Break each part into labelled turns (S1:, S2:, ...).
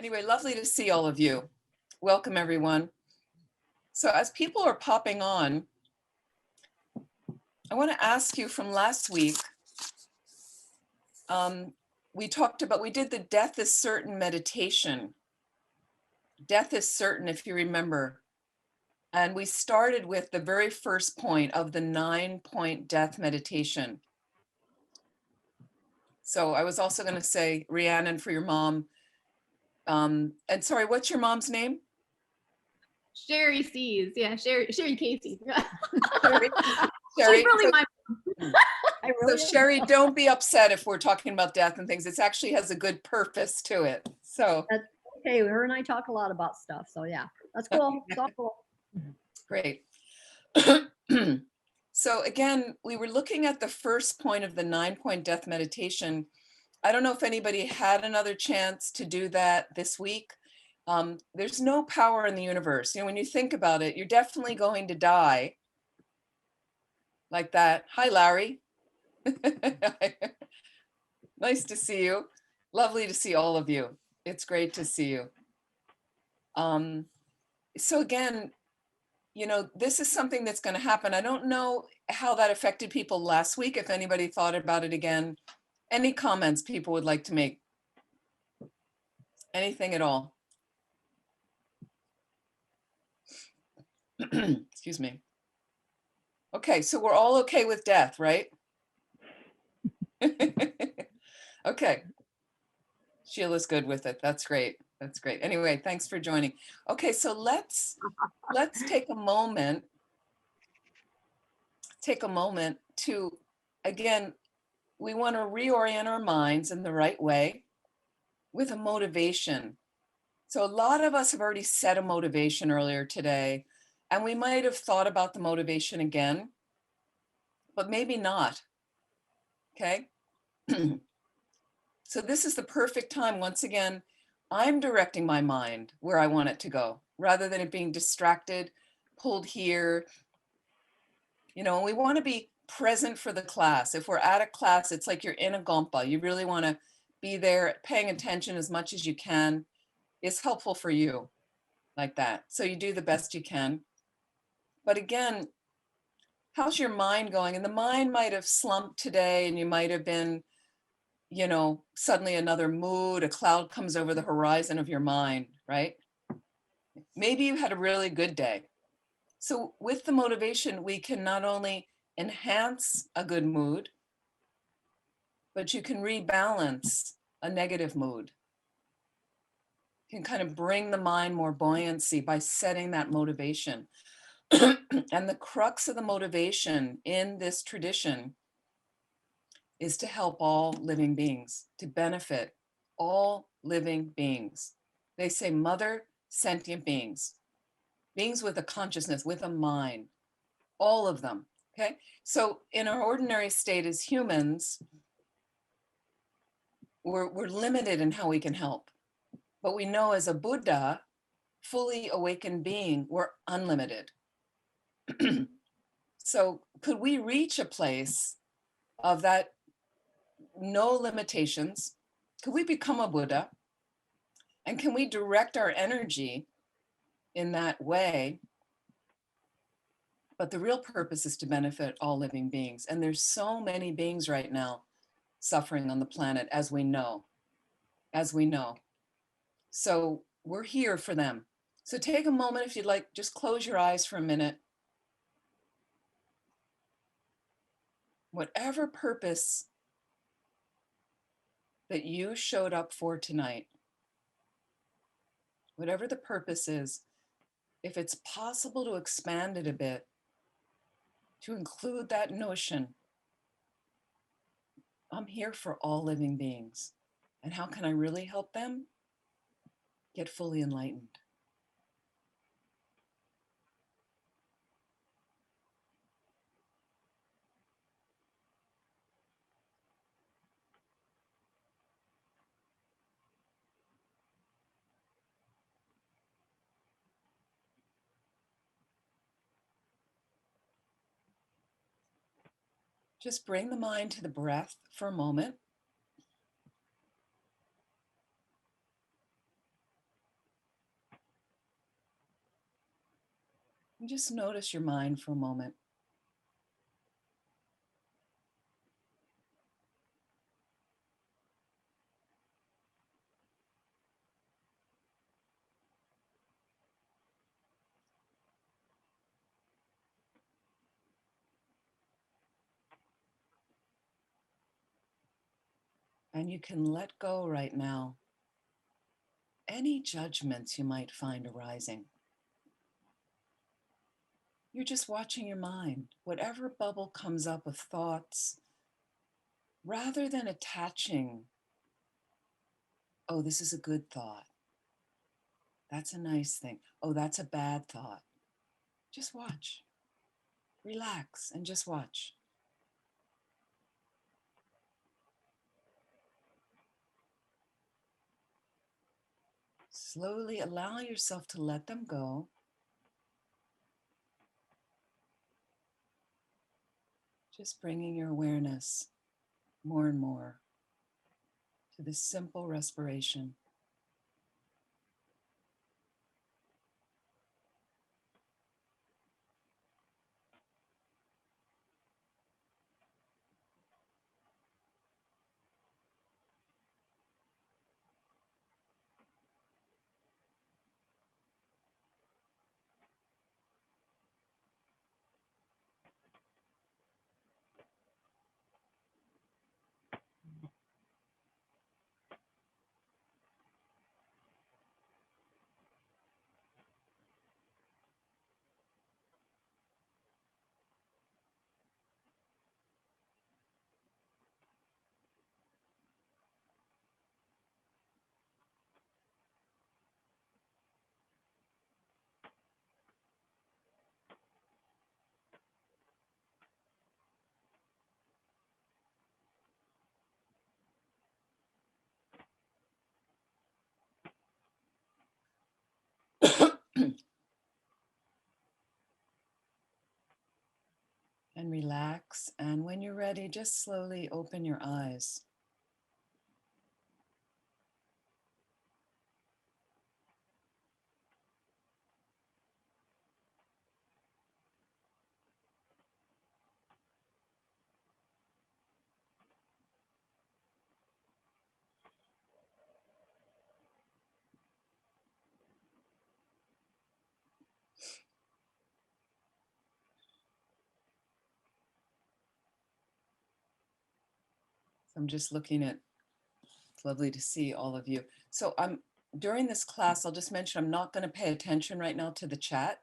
S1: Anyway, lovely to see all of you. Welcome, everyone. So as people are popping on, I want to ask you from last week, we did the death is certain meditation. Death is certain, if you remember. And we started with the very first point of the 9-point death meditation. So I was also going to say, Rhiannon, for your mom. And sorry, what's your mom's name?
S2: Sherry Sees. Yeah, Sherry Casey.
S1: Sherry.
S2: She's really my mom.
S1: So Sherry, don't be upset if we're talking about death and things. It actually has a good purpose to it. So
S3: that's okay. Her and I talk a lot about stuff. So yeah, that's cool. It's all cool.
S1: Great. So again, we were looking at the first point of the 9-point death meditation. I don't know if anybody had another chance to do that this week. There's no power in the universe. You know, when you think about it, you're definitely going to die like that. Hi, Larry. Nice to see you. Lovely to see all of you. It's great to see you. So again, you know, this is something that's going to happen. I don't know how that affected people last week, if anybody thought about it again. Any comments people would like to make? Anything at all? Excuse me. Okay, so we're all okay with death, right? Okay. Sheila's good with it. That's great. That's great. Anyway, thanks for joining. Okay, so let's take a moment to, again, we want to reorient our minds in the right way with a motivation. So a lot of us have already set a motivation earlier today, and we might have thought about the motivation again, but maybe not. Okay. So this is the perfect time. Once again, I'm directing my mind where I want it to go, rather than it being distracted, pulled here. You know, we want to be present for the class. If we're at a class, it's like you're in a gompa. You really want to be there, paying attention as much as you can. It's helpful for you like that. So you do the best you can. But again, how's your mind going? And the mind might have slumped today, and you might have been, you know, suddenly another mood, a cloud comes over the horizon of your mind, right? Maybe you had a really good day. So with the motivation, we can not only enhance a good mood, but you can rebalance a negative mood. You can kind of bring the mind more buoyancy by setting that motivation. And the crux of the motivation in this tradition is to help all living beings, to benefit all living beings. They say mother sentient beings, beings with a consciousness, with a mind, all of them, okay? So in our ordinary state as humans, we're limited in how we can help. But we know as a Buddha, fully awakened being, we're unlimited. So could we reach a place of that no limitations? Could we become a Buddha? And can we direct our energy in that way? But the real purpose is to benefit all living beings. And there's so many beings right now suffering on the planet, as we know. So we're here for them. So take a moment, if you'd like, just close your eyes for a minute. Whatever purpose that you showed up for tonight, whatever the purpose is, if it's possible to expand it a bit, to include that notion, I'm here for all living beings. And how can I really help them get fully enlightened? Just bring the mind to the breath for a moment. And just notice your mind for a moment. And you can let go right now any judgments you might find arising. You're just watching your mind. Whatever bubble comes up of thoughts, rather than attaching, oh, this is a good thought. That's a nice thing. Oh, that's a bad thought. Just watch. Relax and just watch. Slowly allow yourself to let them go. Just bringing your awareness more and more to this simple respiration. And relax. And when you're ready, just slowly open your eyes. I'm just looking at, it's lovely to see all of you. So during this class, I'll just mention I'm not going to pay attention right now to the chat.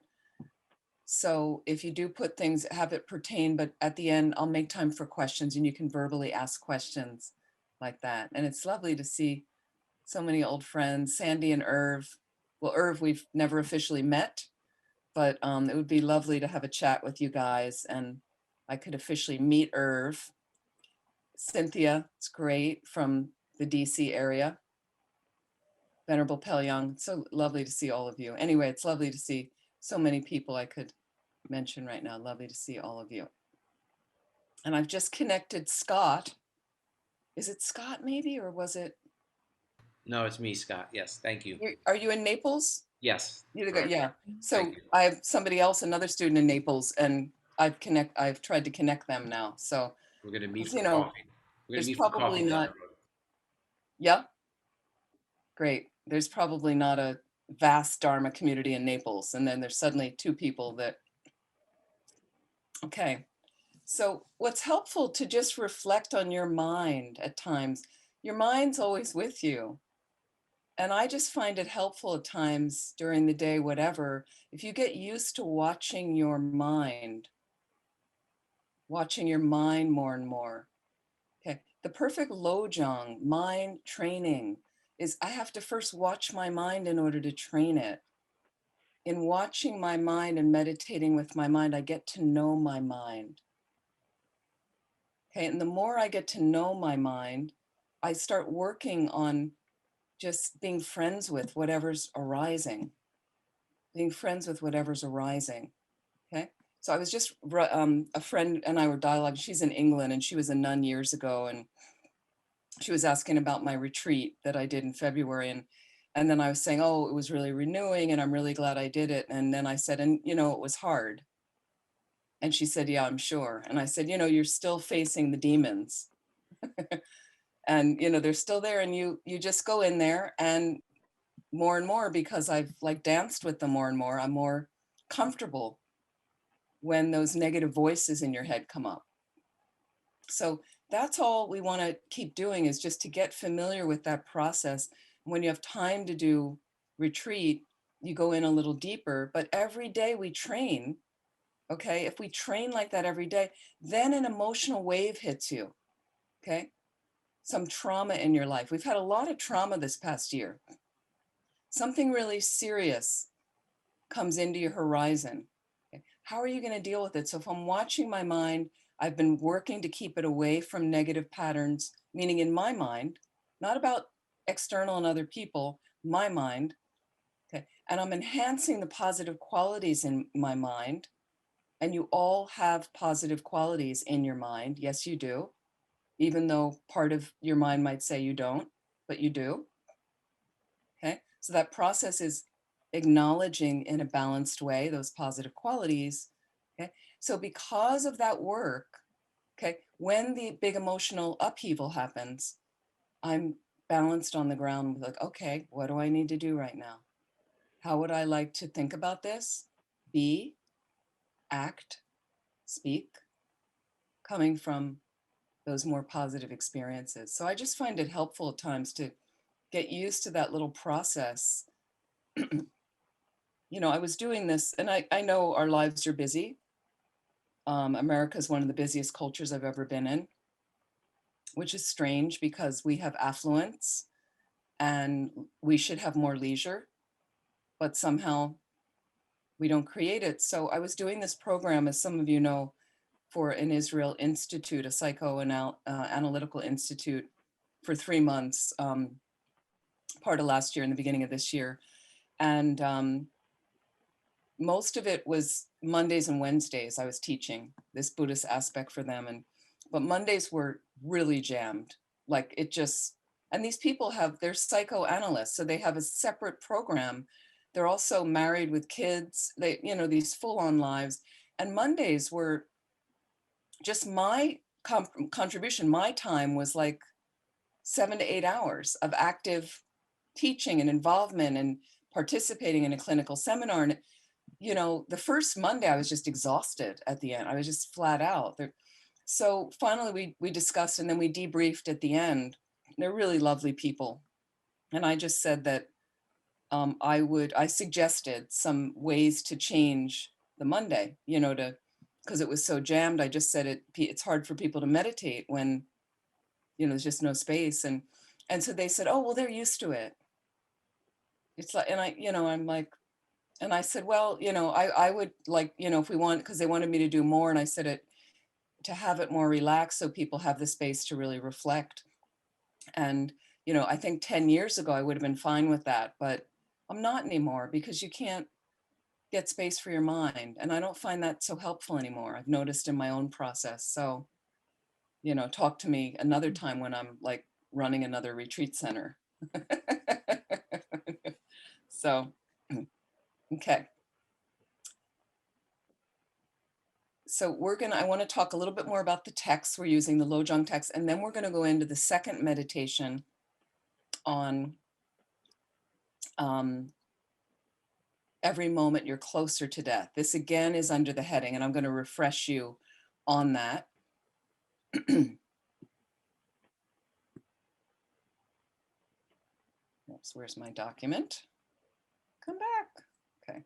S1: So if you do put things, have it pertain, but at the end, I'll make time for questions and you can verbally ask questions like that. And it's lovely to see so many old friends, Sandy and Irv. Well, Irv, we've never officially met, but it would be lovely to have a chat with you guys and I could officially meet Irv. Cynthia, it's great, from the DC area. Venerable Pelyong, so lovely to see all of you. Anyway, it's lovely to see so many people I could mention right now. Lovely to see all of you. And I've just connected Scott. Is it Scott maybe, or was it?
S4: No, it's me, Scott. Yes, thank you.
S1: Are you in Naples?
S4: Yes.
S1: Yeah. So
S4: Thank you.
S1: I have somebody else, another student in Naples, and I've tried to connect them now. So
S4: We're going to meet
S1: you
S4: for
S1: know,
S4: coffee. We're going
S1: there's
S4: to meet for
S1: probably
S4: coffee down
S1: not.
S4: the road.
S1: Yeah, great. There's probably not a vast Dharma community in Naples, and then there's suddenly two people that. Okay. So what's helpful to just reflect on your mind at times. Your mind's always with you. And I just find it helpful at times during the day, whatever, if you get used to watching your mind more and more. Okay. The perfect lojong, mind training, is I have to first watch my mind in order to train it. In watching my mind and meditating with my mind, I get to know my mind. Okay. And the more I get to know my mind, I start working on just being friends with whatever's arising. Being friends with whatever's arising. Okay. So I was just, a friend and I were dialoguing. She's in England and she was a nun years ago. And she was asking about my retreat that I did in February. And then I was saying, oh, it was really renewing and I'm really glad I did it. And then I said, and you know, it was hard. And she said, yeah, I'm sure. And I said, you know, you're still facing the demons. And, you know, they're still there, and you just go in there, and more, because I've like danced with them more and more, I'm more comfortable when those negative voices in your head come up. So that's all we want to keep doing, is just to get familiar with that process. When you have time to do retreat, you go in a little deeper, but every day we train. Okay, if we train like that every day, then an emotional wave hits you. Okay, some trauma in your life. We've had a lot of trauma this past year. Something really serious comes into your horizon. Okay, how are you going to deal with it? So if I'm watching my mind, I've been working to keep it away from negative patterns, meaning in my mind, not about external and other people, my mind. Okay, and I'm enhancing the positive qualities in my mind. And you all have positive qualities in your mind. Yes, you do. Even though part of your mind might say you don't, but you do. Okay, so that process is acknowledging in a balanced way those positive qualities. Okay, so because of that work, okay, when the big emotional upheaval happens, I'm balanced on the ground with like, okay, what do I need to do right now? How would I like to think about this? Be, act, speak, coming from those more positive experiences. So I just find it helpful at times to get used to that little process. You know, I was doing this, and I know our lives are busy. America is one of the busiest cultures I've ever been in, which is strange because we have affluence and we should have more leisure, but somehow we don't create it. So I was doing this program, as some of you know, for an Israel institute, a psychoanalytical institute, for 3 months, part of last year and the beginning of this year. And most of it was Mondays and Wednesdays. I was teaching this Buddhist aspect for them. But Mondays were really jammed. Like it just, and these people they're psychoanalysts. So they have a separate program. They're also married with kids. They, you know, these full on lives. And Mondays were just my contribution. My time was like 7 to 8 hours of active teaching and involvement and participating in a clinical seminar. And, you know, the first Monday, I was just exhausted at the end. I was just flat out. So finally we discussed, and then we debriefed at the end. They're really lovely people. And I just said that I suggested some ways to change the Monday, you know, because it was so jammed. I just said it's hard for people to meditate when, you know, there's just no space. And so they said, oh, well, they're used to it. It's like, and I'm like, and I said, well, you know, I would like, you know, if we want, because they wanted me to do more. And I said to have it more relaxed so people have the space to really reflect. And, you know, I think 10 years ago, I would have been fine with that, but I'm not anymore, because you can't get space for your mind. And I don't find that so helpful anymore. I've noticed in my own process. So, you know, talk to me another time when I'm like running another retreat center. So, okay. So I want to talk a little bit more about the text. We're using the lojong text, and then we're going to go into the second meditation on every moment you're closer to death. This again is under the heading, and I'm going to refresh you on that. Oops, where's my document? Come back. Okay.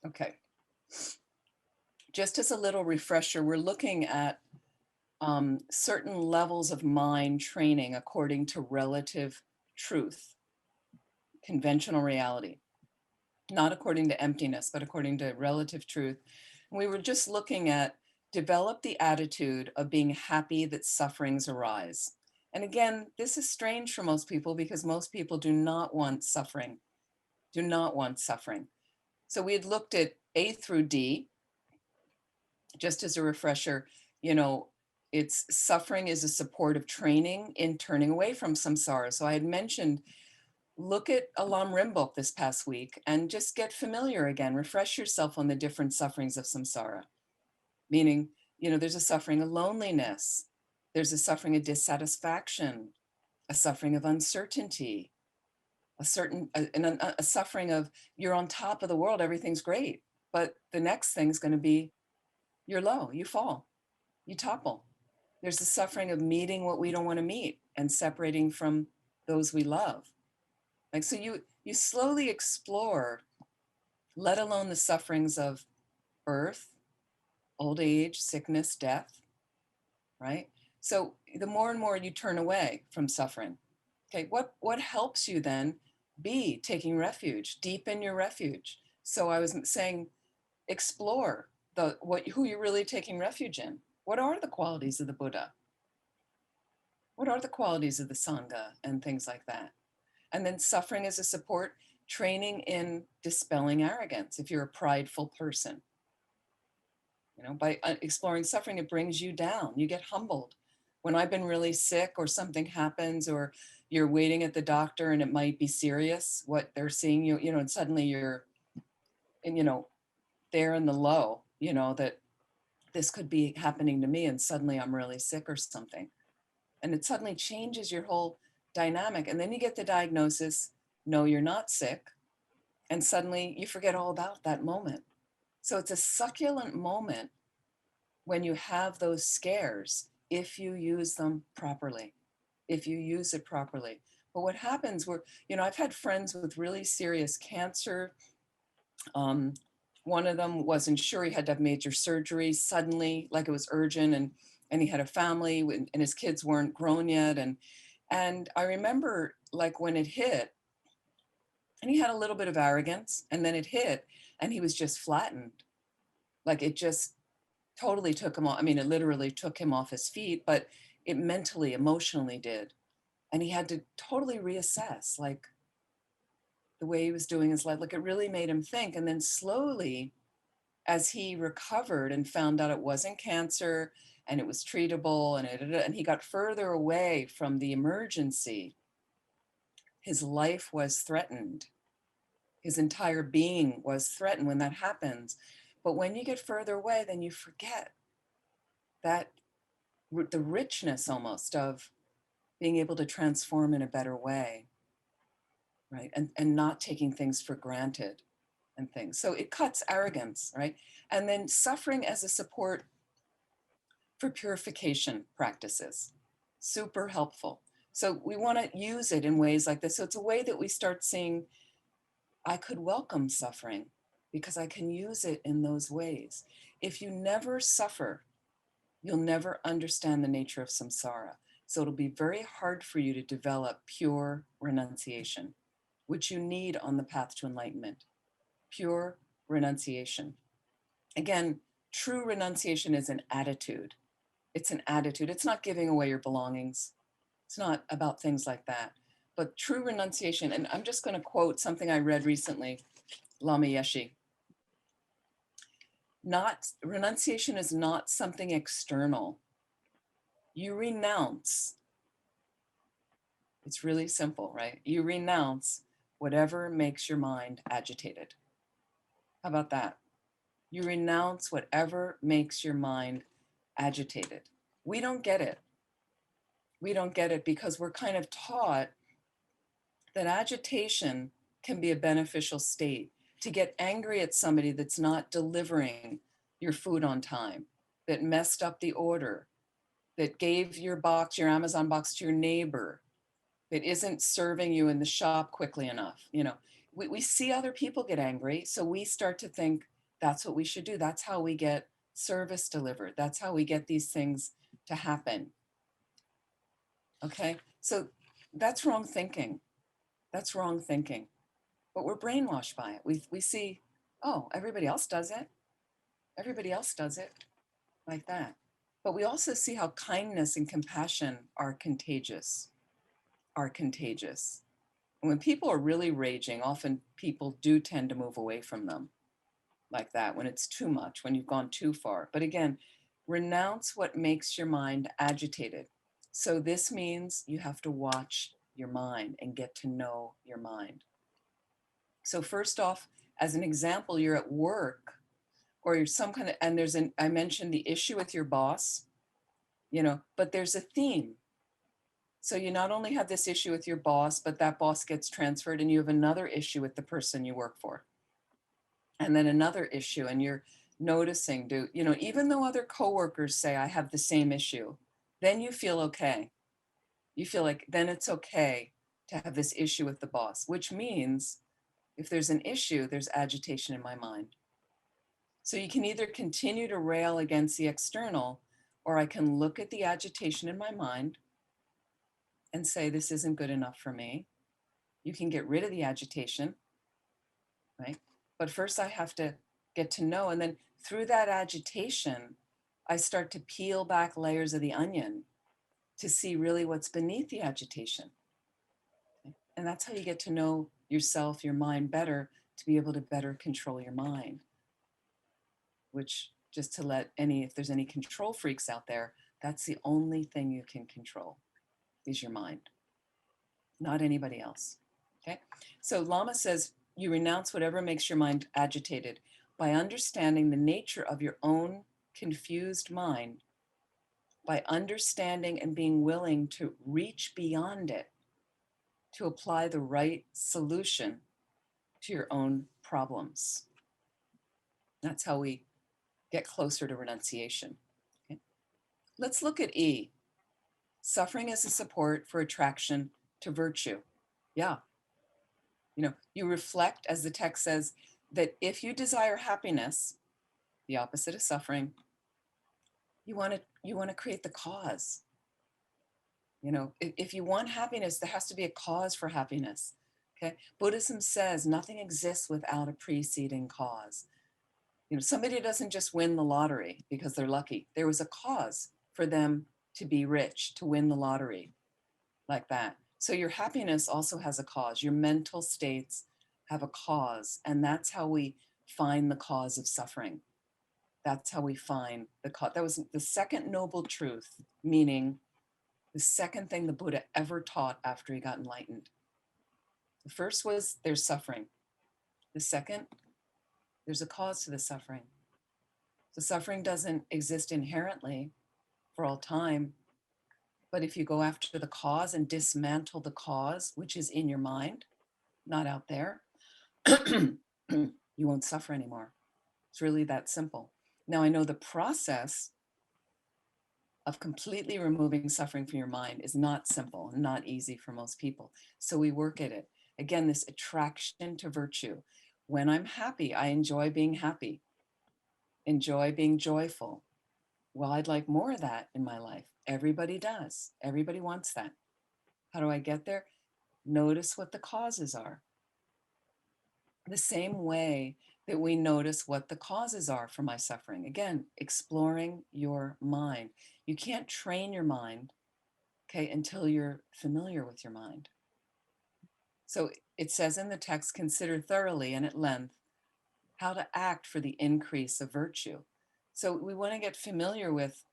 S1: Okay. Just as a little refresher, we're looking at certain levels of mind training according to relative truth, conventional reality, not according to emptiness, but according to relative truth. And we were just looking at develop the attitude of being happy that sufferings arise. And again, this is strange for most people because most people do not want suffering, do not want suffering. So we had looked at A through D, just as a refresher, you know, It's suffering is a supportive training in turning away from samsara. So I had mentioned, look at Alam Rimbook this past week and just get familiar again, refresh yourself on the different sufferings of samsara. Meaning, there's a suffering of loneliness, there's a suffering of dissatisfaction, a suffering of uncertainty, a suffering of you're on top of the world, everything's great, but the next thing's going to be you're low, you fall, you topple. There's the suffering of meeting what we don't want to meet and separating from those we love. Like, so you slowly explore, let alone the sufferings of birth, old age, sickness, death, right? So the more and more you turn away from suffering, okay, what helps you then be taking refuge, deepen your refuge. So I was saying, explore who you're really taking refuge in. What are the qualities of the Buddha? What are the qualities of the Sangha and things like that? And then suffering as a support, training in dispelling arrogance. If you're a prideful person, by exploring suffering, it brings you down. You get humbled. When I've been really sick or something happens, or you're waiting at the doctor and it might be serious, what they're seeing you, and suddenly you're, there in the low, that this could be happening to me and suddenly I'm really sick or something. And it suddenly changes your whole dynamic. And then you get the diagnosis, no, you're not sick. And suddenly you forget all about that moment. So it's a succulent moment when you have those scares, if you use them properly, if you use it properly. But what happens I've had friends with really serious cancer. One of them wasn't sure, he had to have major surgery suddenly, like it was urgent, and he had a family and his kids weren't grown yet. And I remember, like, when it hit, and he had a little bit of arrogance, and then it hit and he was just flattened. Like, it just totally took him off. I mean, it literally took him off his feet, but it mentally, emotionally did. And he had to totally reassess, like, the way he was doing his life. Like, it really made him think. And then slowly, as he recovered and found out it wasn't cancer and it was treatable, and he got further away from the emergency, his life was threatened. His entire being was threatened when that happens. But when you get further away, then you forget that the richness almost of being able to transform in a better way, right? And not taking things for granted and things. So it cuts arrogance, right? And then suffering as a support for purification practices, super helpful. So we want to use it in ways like this. So it's a way that we start seeing, I could welcome suffering because I can use it in those ways. If you never suffer, you'll never understand the nature of samsara. So it'll be very hard for you to develop pure renunciation, which you need on the path to enlightenment. Pure renunciation. Again, true renunciation is an attitude. It's an attitude. It's not giving away your belongings. It's not about things like that. But true renunciation, and I'm just going to quote something I read recently, Lama Yeshe. Renunciation is not something external. You renounce. It's really simple, right? You renounce whatever makes your mind agitated. How about that? You renounce whatever makes your mind agitated. We don't get it. We don't get it because we're kind of taught that agitation can be a beneficial state. To get angry at somebody that's not delivering your food on time, that messed up the order, that gave your Amazon box to your neighbor, that isn't serving you in the shop quickly enough. We see other people get angry, so we start to think that's what we should do. That's how we get service delivered. That's how we get these things to happen. Okay, so that's wrong thinking. That's wrong thinking. But we're brainwashed by it. We see, oh, everybody else does it. Everybody else does it like that. But we also see how kindness and compassion are contagious, And when people are really raging, often people do tend to move away from them like that when it's too much, when you've gone too far. But again, renounce what makes your mind agitated. So this means you have to watch your mind and get to know your mind. So first off, as an example, you're at work or you're some kind of, and I mentioned the issue with your boss, but there's a theme. So you not only have this issue with your boss, but that boss gets transferred and you have another issue with the person you work for. And then another issue, and you're noticing, even though other coworkers say, I have the same issue, then you feel okay. You feel like then it's okay to have this issue with the boss, which means if there's an issue, there's agitation in my mind. So you can either continue to rail against the external, or I can look at the agitation in my mind and say, this isn't good enough for me. You can get rid of the agitation, right? But first I have to get to know, and then through that agitation, I start to peel back layers of the onion to see really what's beneath the agitation. And that's how you get to know yourself, your mind better, to be able to better control your mind. Which, just to let if there's any control freaks out there, that's the only thing you can control is your mind, not anybody else. Okay. So Lama says, you renounce whatever makes your mind agitated by understanding the nature of your own confused mind, by understanding and being willing to reach beyond it, to apply the right solution to your own problems. That's how we get closer to renunciation. Okay. Let's look at E. Suffering is a support for attraction to virtue. Yeah. You reflect, as the text says, that if you desire happiness, the opposite of suffering, you want to create the cause. If you want happiness, there has to be a cause for happiness. Okay. Buddhism says nothing exists without a preceding cause. Somebody doesn't just win the lottery because they're lucky. There was a cause for them to be rich, to win the lottery like that. So your happiness also has a cause. Your mental states have a cause. And that's how we find the cause of suffering. That's how we find the cause. That was the second noble truth, meaning the second thing the Buddha ever taught after he got enlightened. The first was there's suffering. The second, there's a cause to the suffering. So suffering doesn't exist inherently for all time. But if you go after the cause and dismantle the cause, which is in your mind, not out there, you won't suffer anymore. It's really that simple. Now, I know the process of completely removing suffering from your mind is not simple and not easy for most people. So we work at it. Again, this attraction to virtue. When I'm happy, I enjoy being happy, enjoy being joyful. Well, I'd like more of that in my life. Everybody does. Everybody wants that. How do I get there? Notice what the causes are. The same way that we notice what the causes are for my suffering. Again, exploring your mind. You can't train your mind, okay, until you're familiar with your mind. So it says in the text, consider thoroughly and at length how to act for the increase of virtue. So we want to get familiar with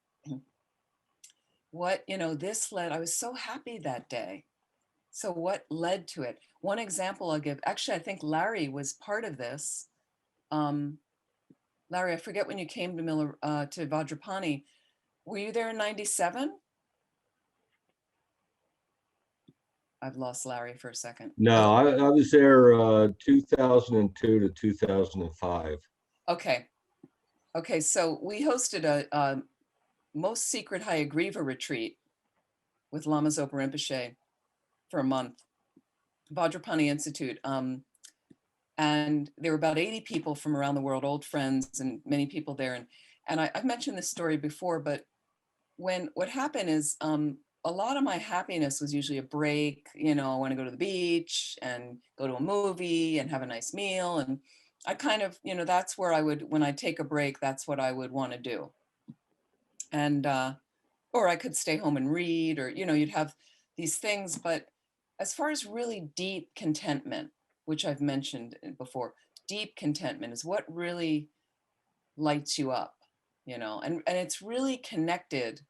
S1: what, this led. I was so happy that day. So what led to it? One example I'll give, actually, I think Larry was part of this. Larry, I forget when you came to Vajrapani. Were you there in 97? I've lost Larry for a second.
S5: No, I was there 2002 to 2005.
S1: Okay. Okay, so we hosted a most secret Hayagriva retreat with Lama Zopa Rinpoche for a month, Vajrapani Institute. And there were about 80 people from around the world, old friends and many people there. And I've mentioned this story before, but what happened is a lot of my happiness was usually a break. I want to go to the beach and go to a movie and have a nice meal. And I kind of, that's where when I take a break, that's what I would want to do. And, or I could stay home and read, or, you'd have these things. But as far as really deep contentment, which I've mentioned before, deep contentment is what really lights you up. and it's really connected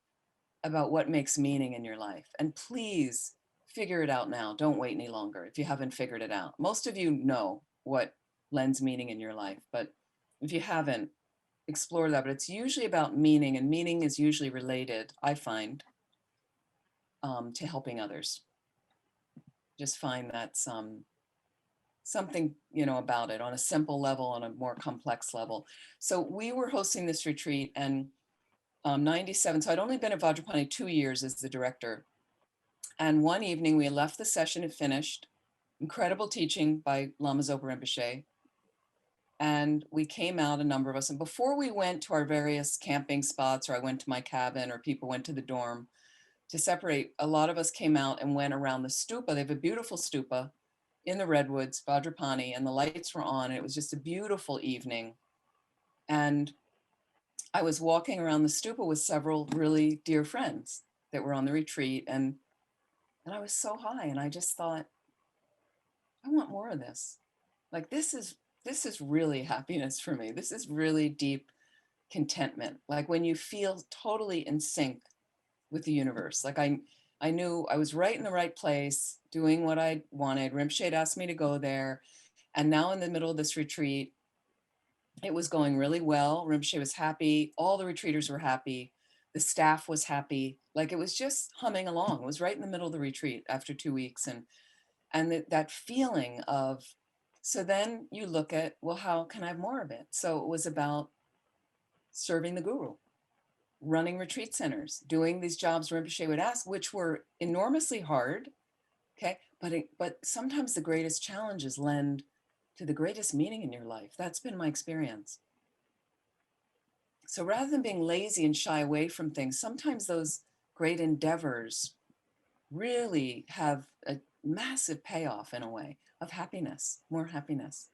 S1: about what makes meaning in your life. And please figure it out now. Don't wait any longer if you haven't figured it out. Most of you know what lends meaning in your life, but if you haven't, explore that. But it's usually about meaning, and meaning is usually related, I find, to helping others. Just find that something, about it on a simple level, on a more complex level. So we were hosting this retreat, and 97, so I'd only been at Vajrapani 2 years as the director. And one evening we left the session, it finished, incredible teaching by Lama Zopa Rinpoche. And we came out, a number of us, and before we went to our various camping spots, or I went to my cabin, or people went to the dorm to separate, a lot of us came out and went around the stupa. They have a beautiful stupa in the redwoods, Vajrapani, and the lights were on. And it was just a beautiful evening. And I was walking around the stupa with several really dear friends that were on the retreat, and I was so high, and I just thought, I want more of this. Like, this is really happiness for me. This is really deep contentment. Like when you feel totally in sync with the universe. Like I knew I was right in the right place, doing what I wanted. Rinpoche had asked me to go there. And now in the middle of this retreat, it was going really well. Rinpoche was happy. All the retreaters were happy. The staff was happy. Like it was just humming along. It was right in the middle of the retreat after 2 weeks. And that feeling of, so then you look at, well, how can I have more of it? So it was about serving the guru, running retreat centers, doing these jobs Rinpoche would ask, which were enormously hard, okay? But sometimes the greatest challenges lend to the greatest meaning in your life. That's been my experience. So rather than being lazy and shy away from things, sometimes those great endeavors really have a massive payoff in a way of happiness, more happiness.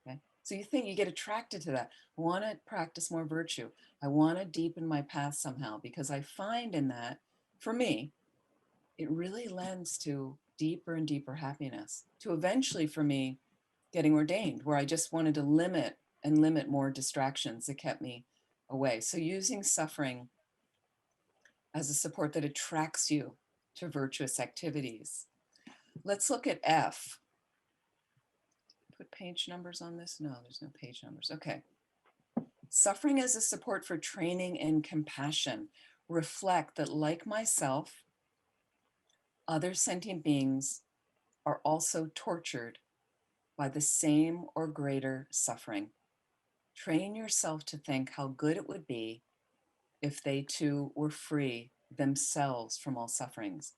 S1: Okay. So you get attracted to that. I want to practice more virtue. I want to deepen my path somehow, because I find in that, for me, it really lends to deeper and deeper happiness, to eventually for me getting ordained, where I just wanted to limit more distractions that kept me away. So using suffering as a support that attracts you to virtuous activities. Let's look at F. Put page numbers on this? No, there's no page numbers. Okay. Suffering as a support for training in compassion. Reflect that, like myself, other sentient beings are also tortured by the same or greater suffering. Train yourself to think how good it would be if they too were free themselves from all sufferings.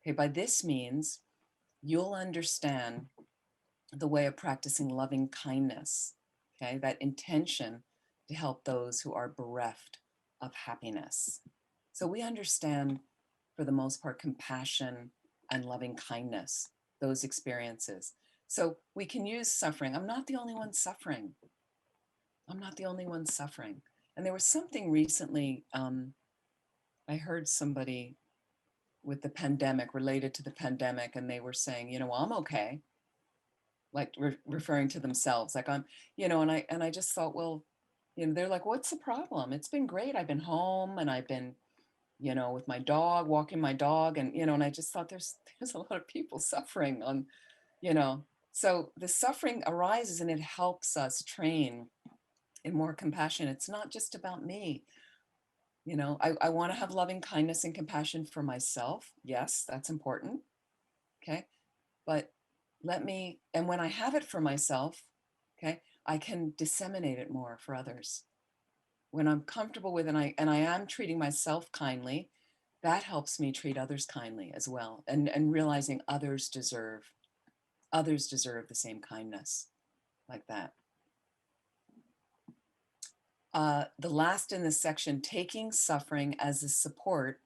S1: Okay, by this means, you'll understand the way of practicing loving kindness, okay, that intention to help those who are bereft of happiness. So we understand, for the most part, compassion and loving kindness, those experiences. So we can use suffering. I'm not the only one suffering. I'm not the only one suffering. And there was something recently, I heard somebody with the pandemic, related to the pandemic, and they were saying, well, I'm okay. Like referring to themselves, like I'm, and I just thought, well, they're like, what's the problem? It's been great. I've been home, and I've been, with my dog, walking my dog, and, and I just thought there's a lot of people suffering on, so the suffering arises, and it helps us train in more compassion. It's not just about me. I want to have loving kindness and compassion for myself. Yes, that's important. Okay. But and when I have it for myself, okay, I can disseminate it more for others. When I'm comfortable with, and I am treating myself kindly, that helps me treat others kindly as well. And realizing others deserve the same kindness, like that. The last in this section, taking suffering as a support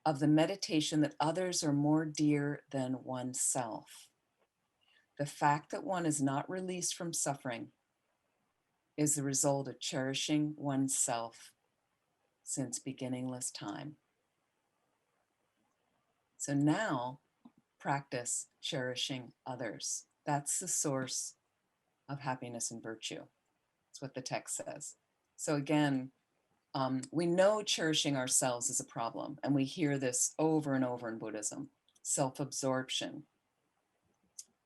S1: of the meditation that others are more dear than oneself. The fact that one is not released from suffering is the result of cherishing oneself since beginningless time. So now practice cherishing others. That's the source of happiness and virtue. That's what the text says. So again, We know cherishing ourselves is a problem, and we hear this over and over in Buddhism. Self-absorption,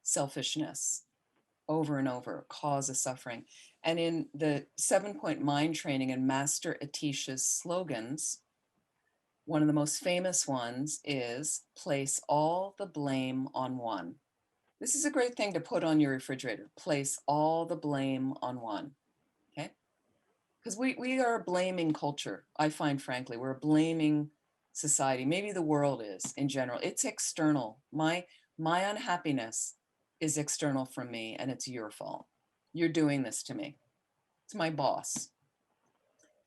S1: selfishness, over and over, cause of suffering. And in the 7-point mind training and Master Atisha's slogans, one of the most famous ones is place all the blame on one. This is a great thing to put on your refrigerator. Place all the blame on one, okay? Because we are a blaming culture, I find, frankly. We're a blaming society. Maybe the world is in general. It's external. My unhappiness is external from me, and it's your fault. You're doing this to me. It's my boss.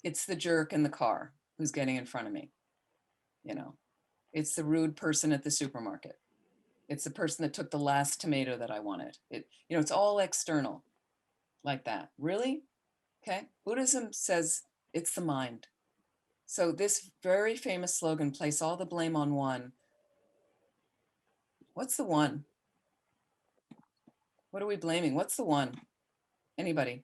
S1: It's the jerk in the car who's getting in front of me. You know, it's the rude person at the supermarket. It's the person that took the last tomato that I wanted. It's all external like that. Really? Okay. Buddhism says it's the mind. So this very famous slogan, place all the blame on one. What's the one? What are we blaming? What's the one? Anybody?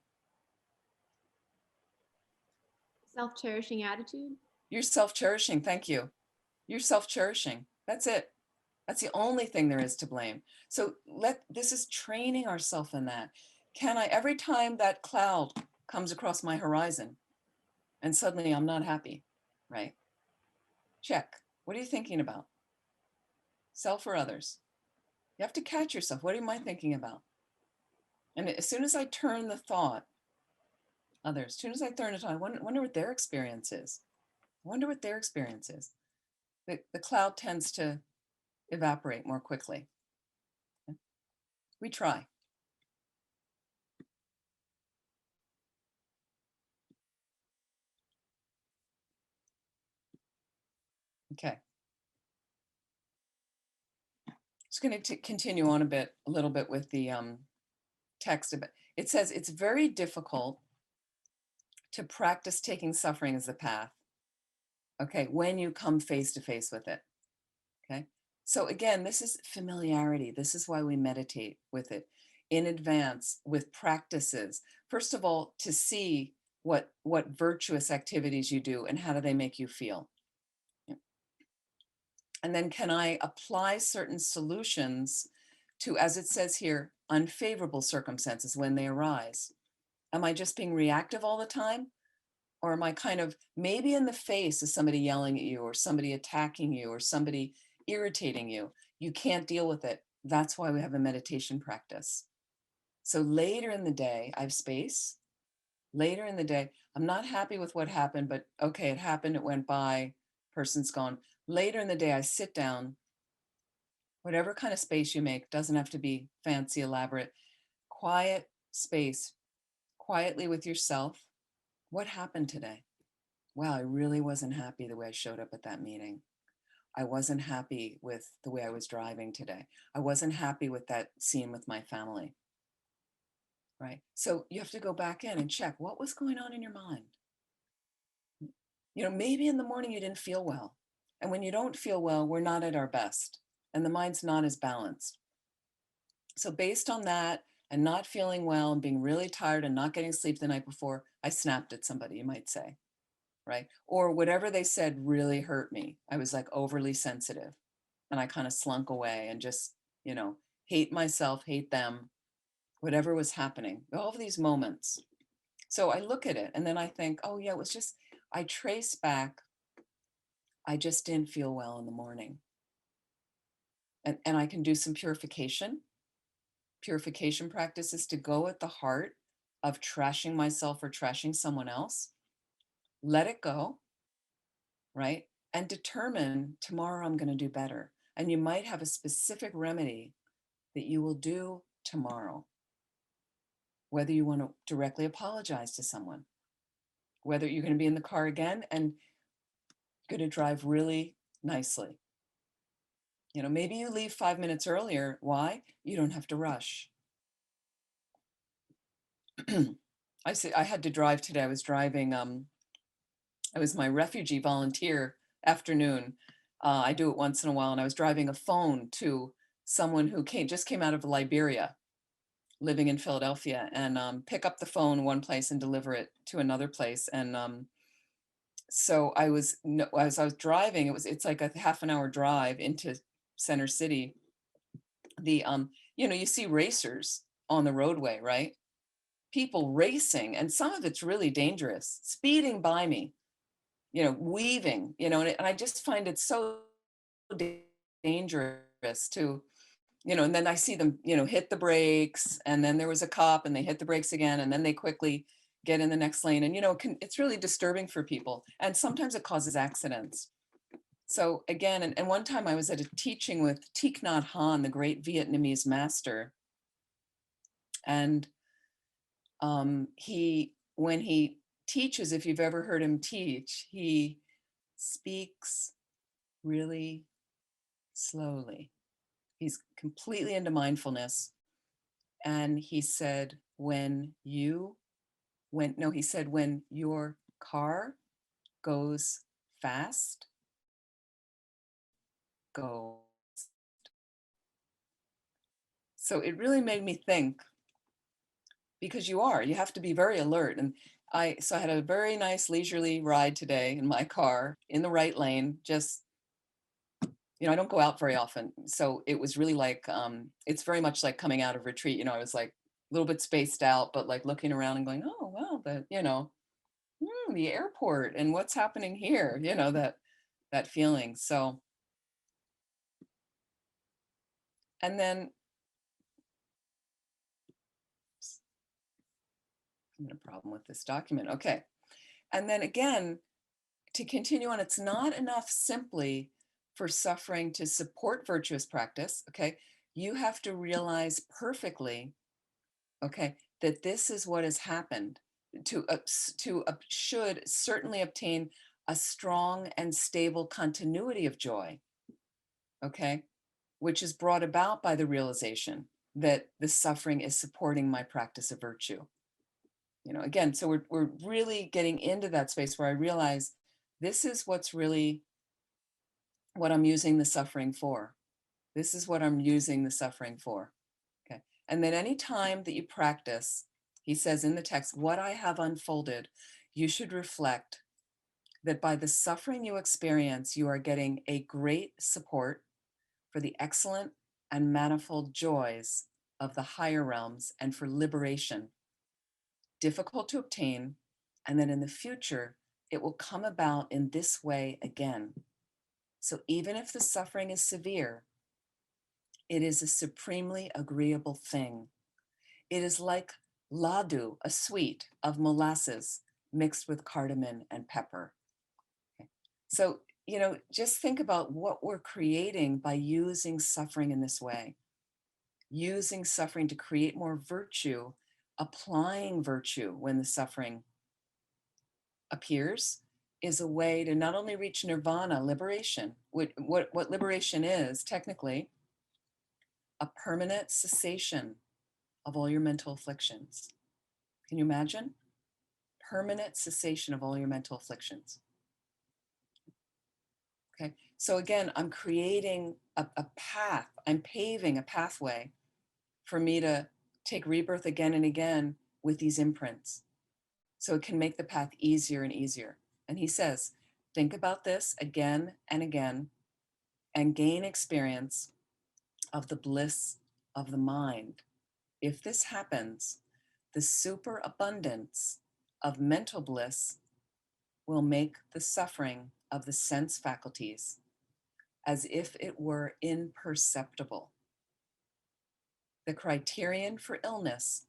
S2: Self-cherishing attitude.
S1: You're self-cherishing. Thank you. You're self-cherishing. That's it. That's the only thing there is to blame. So this is training ourselves in that. Can I, every time that cloud comes across my horizon and suddenly I'm not happy, right? Check. What are you thinking about? Self or others? You have to catch yourself. What am I thinking about? And as soon as I turn the thought, others, as soon as I turn it on, I wonder what their experience is. I wonder what their experience is. The cloud tends to evaporate more quickly. We try. Okay. Just going to continue on a little bit with the text. It says it's very difficult to practice taking suffering as the path. Okay, when you come face to face with it. Okay, so again, this is familiarity. This is why we meditate with it in advance with practices. First of all, to see what virtuous activities you do and how do they make you feel. And then can I apply certain solutions to, as it says here, unfavorable circumstances when they arise? Am I just being reactive all the time? Or am I kind of maybe in the face of somebody yelling at you or somebody attacking you or somebody irritating you? You can't deal with it. That's why we have a meditation practice. So later in the day, I have space. Later in the day, I'm not happy with what happened, but okay, it happened, it went by, person's gone. Later in the day, I sit down, whatever kind of space you make, doesn't have to be fancy, elaborate, quiet space, quietly with yourself. What happened today? Wow, I really wasn't happy the way I showed up at that meeting. I wasn't happy with the way I was driving today. I wasn't happy with that scene with my family. Right? So you have to go back in and check what was going on in your mind. Maybe in the morning you didn't feel well. And when you don't feel well, we're not at our best and the mind's not as balanced. So based on that and not feeling well and being really tired and not getting sleep the night before, I snapped at somebody, you might say, right? Or whatever they said really hurt me. I was like overly sensitive and I kind of slunk away and just, hate myself, hate them, whatever was happening, all of these moments. So I look at it and then I think, oh yeah, it was just, I trace back, I just didn't feel well in the morning. And I can do some purification practices to go at the heart of trashing myself or trashing someone else, let it go, right? And determine tomorrow I'm going to do better. And you might have a specific remedy that you will do tomorrow, whether you want to directly apologize to someone, whether you're going to be in the car again and going to drive really nicely. Maybe you leave 5 minutes earlier. Why? You don't have to rush. I had to drive today. I was driving, it was my refugee volunteer afternoon. I do it once in a while, and I was driving a phone to someone who just came out of Liberia, living in Philadelphia, and pick up the phone one place and deliver it to another place. And so I was, as I was driving, it's like a half an hour drive into Center City. You see racers on the roadway, right? People racing, and some of it's really dangerous, speeding by me, weaving, and I just find it so dangerous to, and then I see them, hit the brakes, and then there was a cop and they hit the brakes again, and then they quickly get in the next lane. And, it's really disturbing for people. And sometimes it causes accidents. So again, and one time I was at a teaching with Thich Nhat Hanh, the great Vietnamese master. And when he teaches, if you've ever heard him teach, he speaks really slowly. He's completely into mindfulness. And he said, when your car goes fast, go. So it really made me think, because you have to be very alert. And I had a very nice leisurely ride today in my car in the right lane. Just, I don't go out very often. So it was really like, it's very much like coming out of retreat. I was like a little bit spaced out, but like looking around and going, oh, wow, the airport and what's happening here, that feeling. So, and then I'm having a problem with this document. Okay. And then again, to continue on, it's not enough simply for suffering to support virtuous practice. Okay. You have to realize perfectly, okay, that this is what has happened should certainly obtain a strong and stable continuity of joy. Okay. Which is brought about by the realization that the suffering is supporting my practice of virtue. Again, so we're really getting into that space where I realize this is what's really what I'm using the suffering for. This is what I'm using the suffering for. Okay. And then any time that you practice, he says in the text, what I have unfolded, you should reflect that by the suffering you experience, you are getting a great support for the excellent and manifold joys of the higher realms and for liberation, difficult to obtain, and that in the future, it will come about in this way again. So even if the suffering is severe, it is a supremely agreeable thing. It is like ladu, a sweet of molasses mixed with cardamom and pepper. Okay. So, just think about what we're creating by using suffering in this way. Using suffering to create more virtue, applying virtue when the suffering appears, is a way to not only reach nirvana, liberation, what liberation is technically, a permanent cessation of all your mental afflictions. Can you imagine? Permanent cessation of all your mental afflictions. Okay, so again, I'm creating a path, I'm paving a pathway for me to take rebirth again and again with these imprints. So it can make the path easier and easier. And he says, think about this again and again and gain experience of the bliss of the mind. If this happens, the superabundance of mental bliss will make the suffering of the sense faculties as if it were imperceptible. The criterion for illness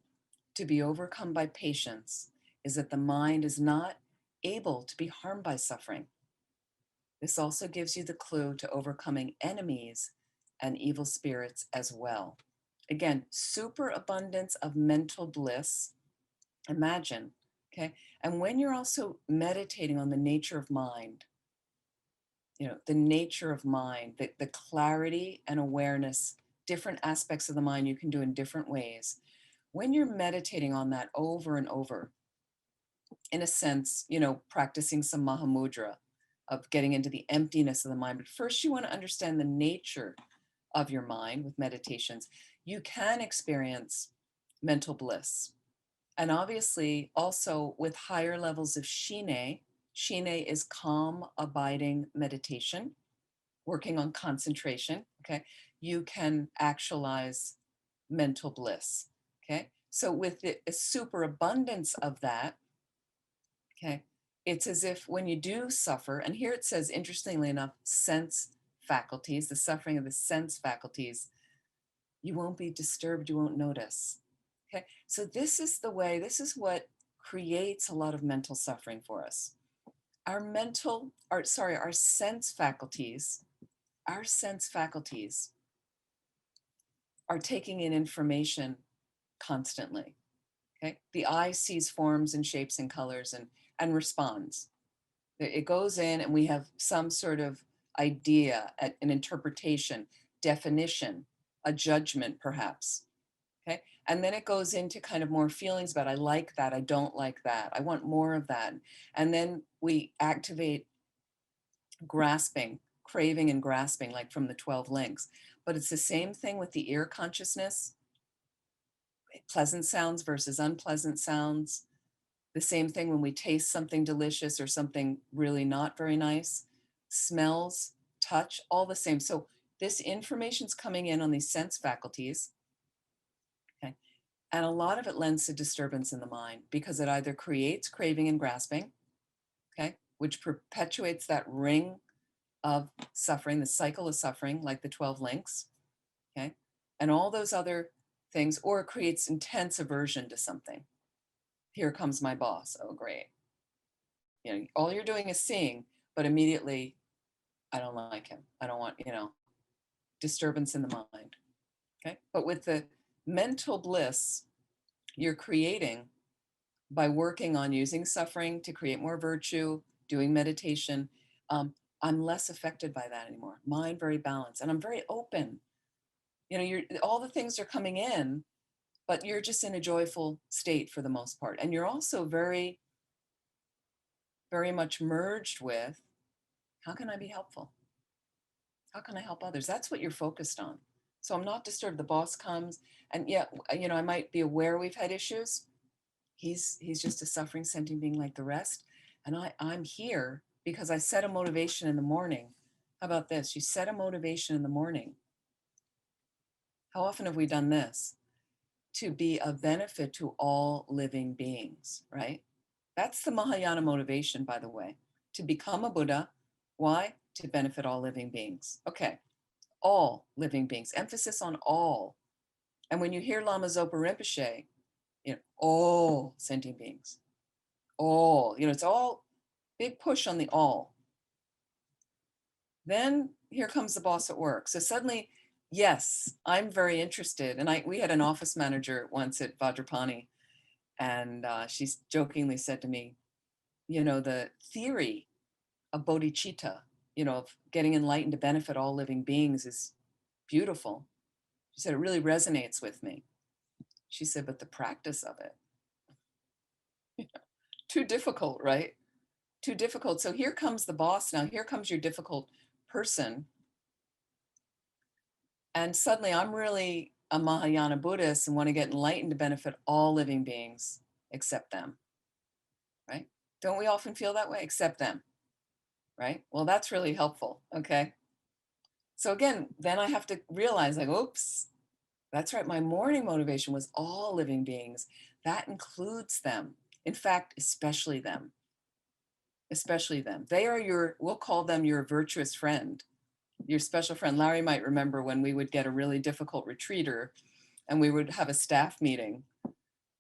S1: to be overcome by patience is that the mind is not able to be harmed by suffering. This also gives you the clue to overcoming enemies and evil spirits as well. Again, superabundance of mental bliss. Imagine, okay? And when you're also meditating on the nature of mind, the nature of mind, the clarity and awareness, different aspects of the mind you can do in different ways. When you're meditating on that over and over, in a sense, practicing some Mahamudra of getting into the emptiness of the mind. But first you want to understand the nature of your mind with meditations. You can experience mental bliss. And obviously also with higher levels of shine, Shine is calm, abiding meditation, working on concentration, okay? You can actualize mental bliss, okay? So with the superabundance of that, okay, it's as if when you do suffer, and here it says, interestingly enough, sense faculties, the suffering of the sense faculties, you won't be disturbed, you won't notice. Okay, so this is the way, this is what creates a lot of mental suffering for us. Our sense faculties, our sense faculties are taking in information constantly. Okay, the eye sees forms and shapes and colors and responds. It goes in and we have some sort of idea, an interpretation, definition, a judgment perhaps. Okay. And then it goes into kind of more feelings about, I like that, I don't like that, I want more of that. And then we activate grasping, craving and grasping, like from the 12 links. But it's the same thing with the ear consciousness, pleasant sounds versus unpleasant sounds. The same thing when we taste something delicious or something really not very nice, smells, touch, all the same. So this information's coming in on these sense faculties. Okay. And a lot of it lends to disturbance in the mind because it either creates craving and grasping, okay, which perpetuates that ring of suffering, the cycle of suffering, like the 12 links, okay, and all those other things, or it creates intense aversion to something. Here comes my boss. Oh, great. You know, all you're doing is seeing, but immediately, I don't like him. I don't want, disturbance in the mind. Okay. But with the mental bliss you're creating by working on using suffering to create more virtue, doing meditation, I'm less affected by that anymore. Mind very balanced, and I'm very open. You're all the things are coming in, but you're just in a joyful state for the most part, and you're also very, very much merged with, how can I be helpful? How can I help others? That's what you're focused on. So I'm not disturbed. The boss comes, and yeah, I might be aware we've had issues. He's just a suffering sentient being like the rest, and I'm here because I set a motivation in the morning. How about this? You set a motivation in the morning. How often have we done this? To be of benefit to all living beings, right? That's the Mahayana motivation, by the way, to become a Buddha. Why? To benefit all living beings. Okay, all living beings, emphasis on all. And when you hear Lama Zopa Rinpoche, all sentient beings, all, it's all big push on the all. Then here comes the boss at work. So suddenly, yes, I'm very interested. And we had an office manager once at Vajrapani, and she jokingly said to me, the theory of bodhicitta, of getting enlightened to benefit all living beings is beautiful. She said, it really resonates with me. She said, but the practice of it, too difficult, right? Too difficult. So here comes the boss now. Here comes your difficult person. And suddenly I'm really a Mahayana Buddhist and want to get enlightened to benefit all living beings except them, right? Don't we often feel that way? Except them, right? Well, that's really helpful, okay? So again, then I have to realize like, oops, that's right. My morning motivation was all living beings. That includes them. In fact, especially them. Especially them. They are we'll call them your virtuous friend, your special friend. Larry might remember when we would get a really difficult retreater and we would have a staff meeting.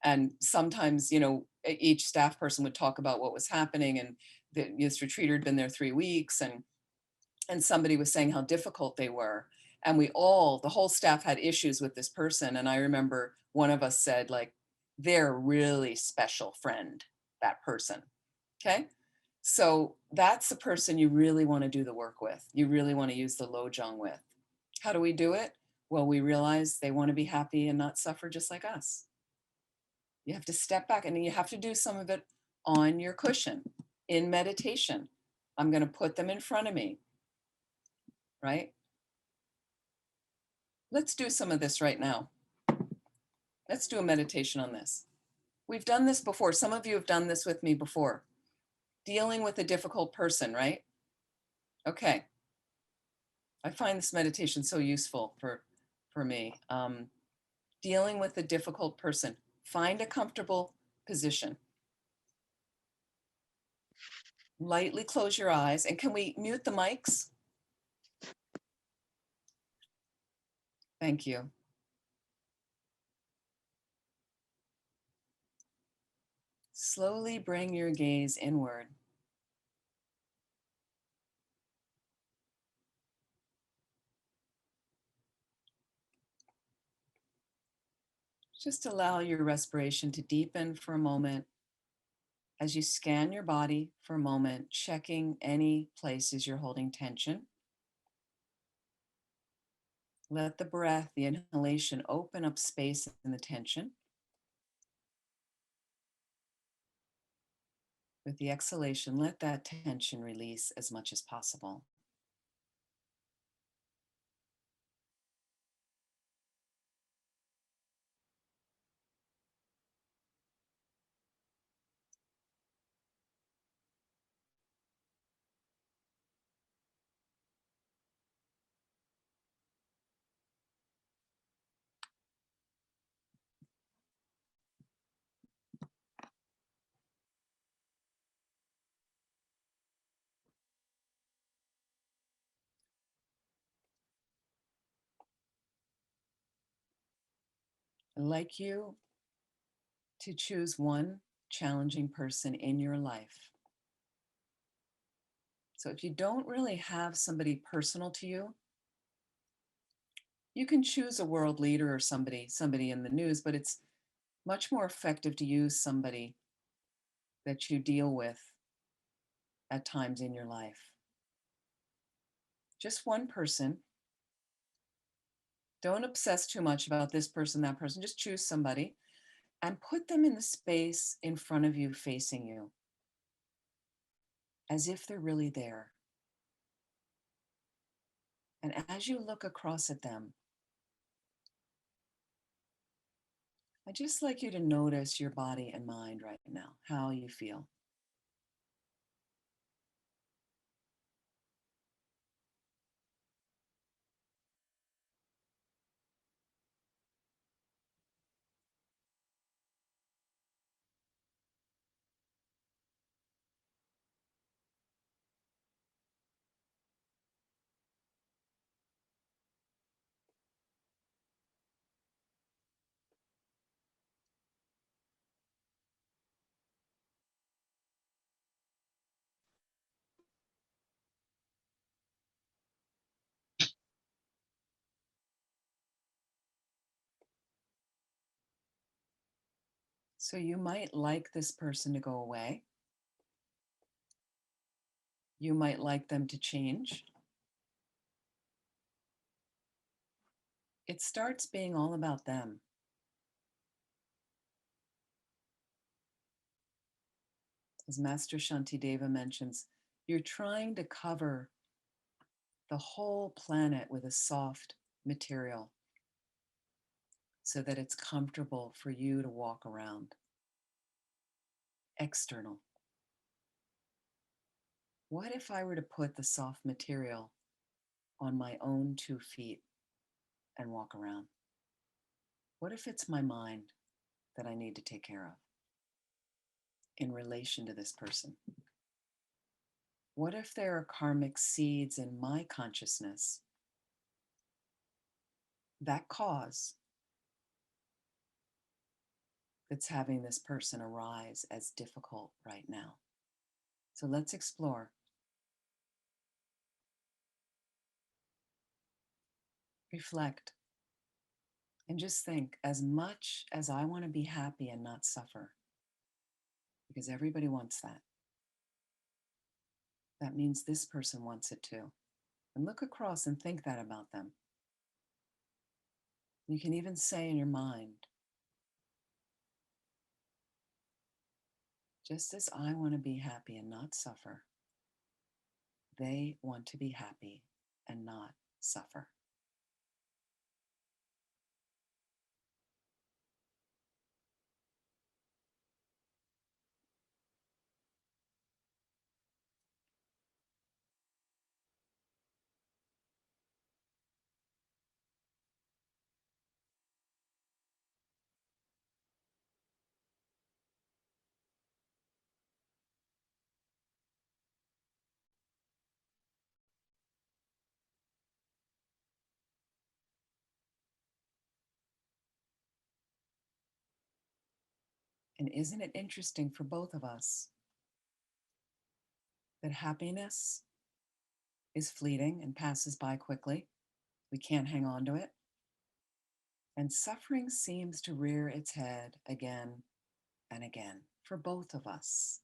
S1: And sometimes, each staff person would talk about what was happening. And this retreater had been there 3 weeks and somebody was saying how difficult they were. And the whole staff had issues with this person. And I remember one of us said, like, they're a really special friend, that person. Okay. So that's the person you really want to do the work with. You really want to use the lojong with. How do we do it? Well, we realize they want to be happy and not suffer just like us. You have to step back and you have to do some of it on your cushion in meditation. I'm going to put them in front of me, right? Let's do some of this right now. Let's do a meditation on this. We've done this before. Some of you have done this with me before. dealing with a difficult person, right? Okay. I find this meditation so useful for me. Dealing with a difficult person. Find a comfortable position. Lightly close your eyes. And can we mute the mics? Thank you. Slowly bring your gaze inward. Just allow your respiration to deepen for a moment as you scan your body for a moment, checking any places you're holding tension. Let the breath, the inhalation, open up space in the tension. With the exhalation, let that tension release as much as possible. I'd like you to choose one challenging person in your life. So if you don't really have somebody personal to you, you can choose a world leader or somebody in the news, but it's much more effective to use somebody that you deal with at times in your life. Just one person. Don't obsess too much about this person, that person. Just choose somebody and put them in the space in front of you, facing you, as if they're really there. And as you look across at them, I'd just like you to notice your body and mind right now, how you feel. So you might like this person to go away. You might like them to change. It starts being all about them. As Master Shantideva mentions, you're trying to cover the whole planet with a soft material so that it's comfortable for you to walk around. External. What if I were to put the soft material on my own 2 feet and walk around? What if it's my mind that I need to take care of in relation to this person? What if there are karmic seeds in my consciousness that cause that's having this person arise as difficult right now? So let's explore. Reflect. And just think, as much as I want to be happy and not suffer, because everybody wants that, that means this person wants it too. And look across and think that about them. You can even say in your mind, just as I want to be happy and not suffer, they want to be happy and not suffer. And isn't it interesting for both of us that happiness is fleeting and passes by quickly? We can't hang on to it. And suffering seems to rear its head again and again for both of us.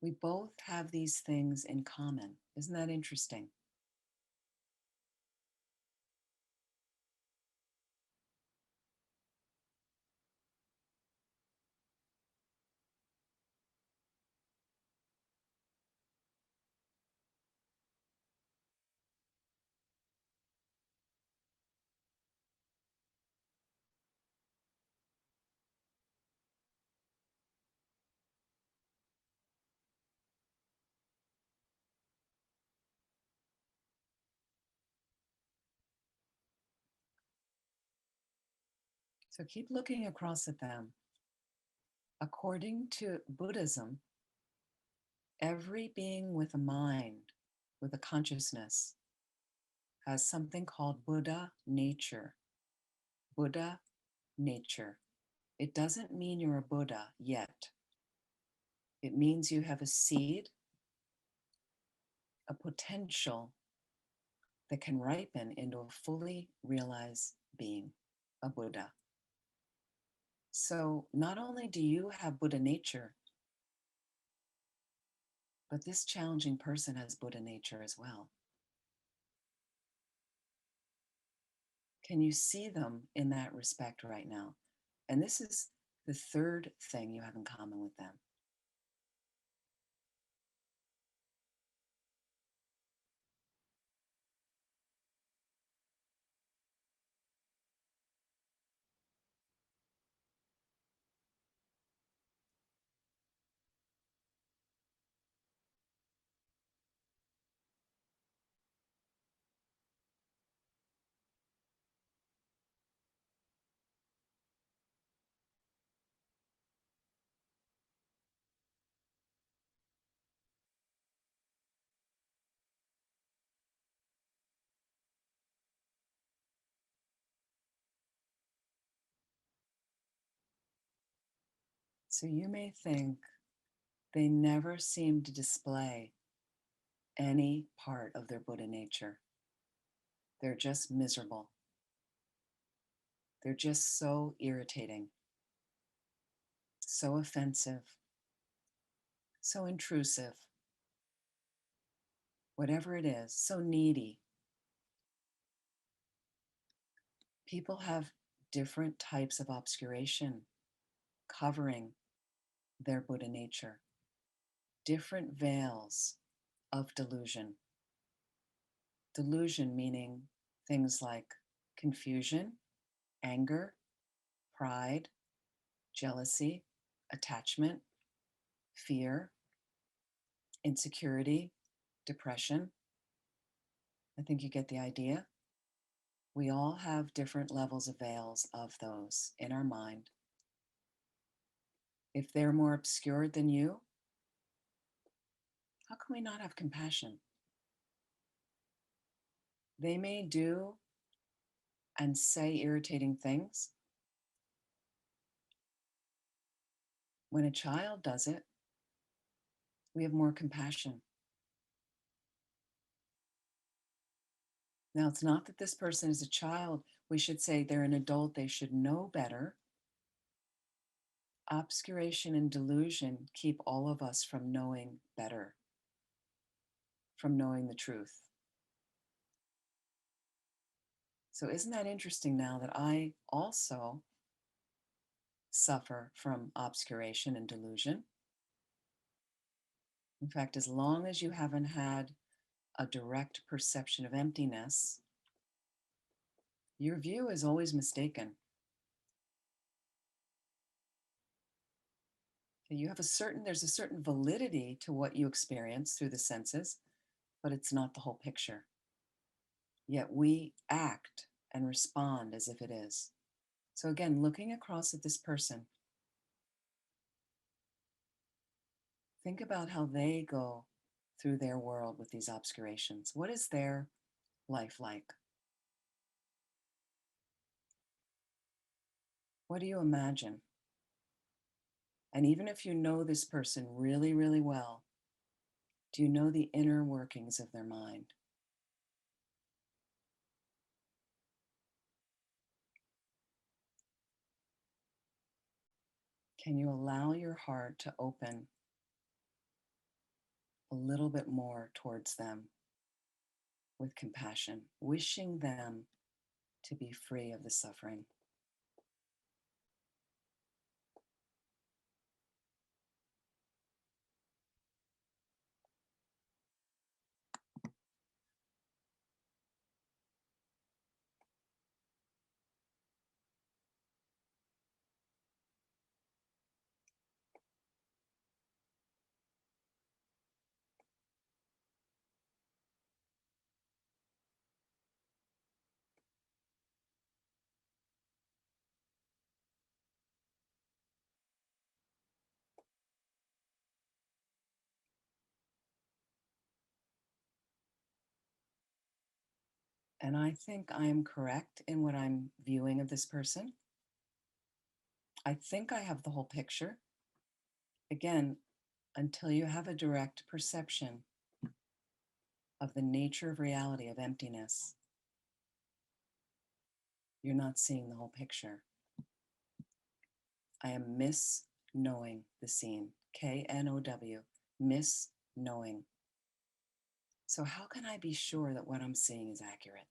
S1: We both have these things in common. Isn't that interesting? So keep looking across at them. According to Buddhism, every being with a mind, with a consciousness, has something called Buddha nature. Buddha nature. It doesn't mean you're a Buddha yet. It means you have a seed, a potential that can ripen into a fully realized being, a Buddha. So not only do you have Buddha nature, but this challenging person has Buddha nature as well. Can you see them in that respect right now? And this is the third thing you have in common with them. So you may think they never seem to display any part of their Buddha nature. They're just miserable. They're just so irritating, so offensive, so intrusive, whatever it is, so needy. People have different types of obscuration covering their Buddha nature, different veils of delusion. Delusion meaning things like confusion, anger, pride, jealousy, attachment, fear, insecurity, depression. I think you get the idea. We all have different levels of veils of those in our mind. If they're more obscured than you, how can we not have compassion? They may do and say irritating things. When a child does it, we have more compassion. Now, it's not that this person is a child. We should say they're an adult. They should know better. Obscuration and delusion keep all of us from knowing better, from knowing the truth. So isn't that interesting now that I also suffer from obscuration and delusion? In fact, as long as you haven't had a direct perception of emptiness, your view is always mistaken. There's a certain validity to what you experience through the senses, but it's not the whole picture. Yet we act and respond as if it is. So again, looking across at this person, think about how they go through their world with these obscurations. What is their life like? What do you imagine? And even if you know this person really, really well, do you know the inner workings of their mind? Can you allow your heart to open a little bit more towards them with compassion, wishing them to be free of the suffering? And I think I am correct in what I'm viewing of this person. I think I have the whole picture. Again, until you have a direct perception of the nature of reality, of emptiness, you're not seeing the whole picture. I am misknowing the scene, K-N-O-W, misknowing. So how can I be sure that what I'm seeing is accurate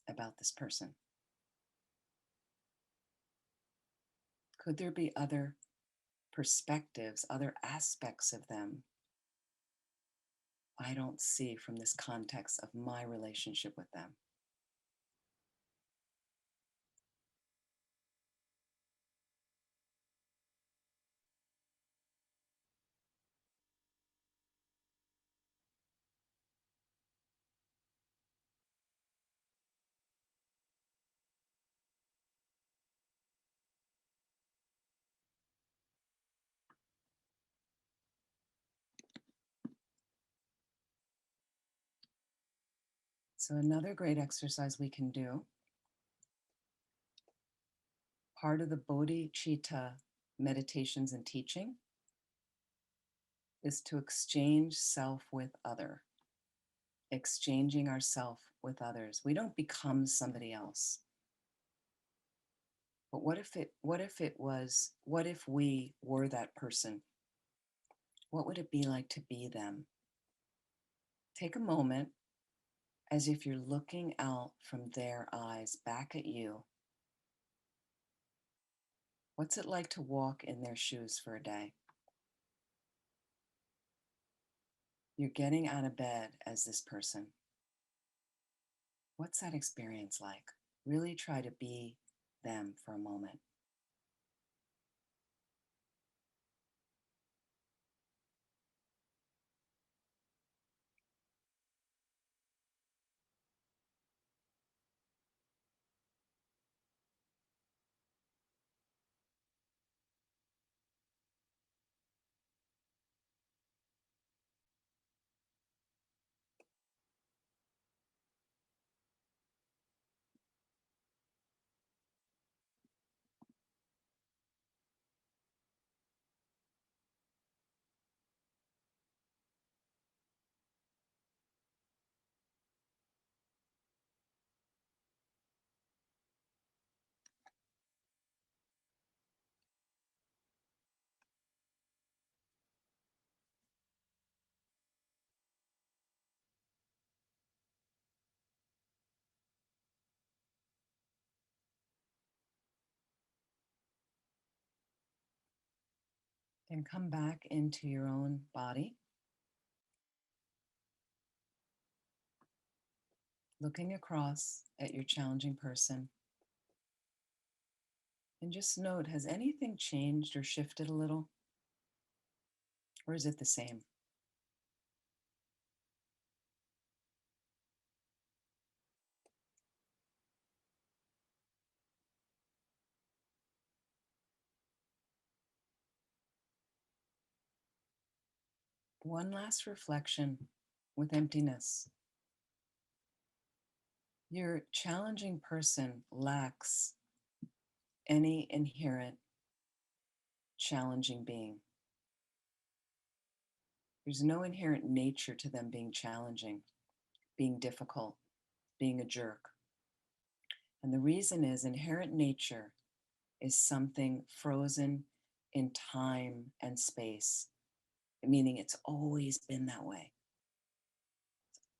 S1: about this person? Could there be other perspectives, other aspects of them I don't see from this context of my relationship with them? So another great exercise we can do, part of the bodhicitta meditations and teaching, is to exchange self with other, exchanging ourself with others. We don't become somebody else. But what if we were that person? What would it be like to be them? Take a moment as if you're looking out from their eyes back at you. What's it like to walk in their shoes for a day? You're getting out of bed as this person. What's that experience like? Really try to be them for a moment. Then come back into your own body, looking across at your challenging person. And just note, has anything changed or shifted a little? Or is it the same? One last reflection with emptiness. Your challenging person lacks any inherent challenging being. There's no inherent nature to them being challenging, being difficult, being a jerk. And the reason is inherent nature is something frozen in time and space, meaning it's always been that way.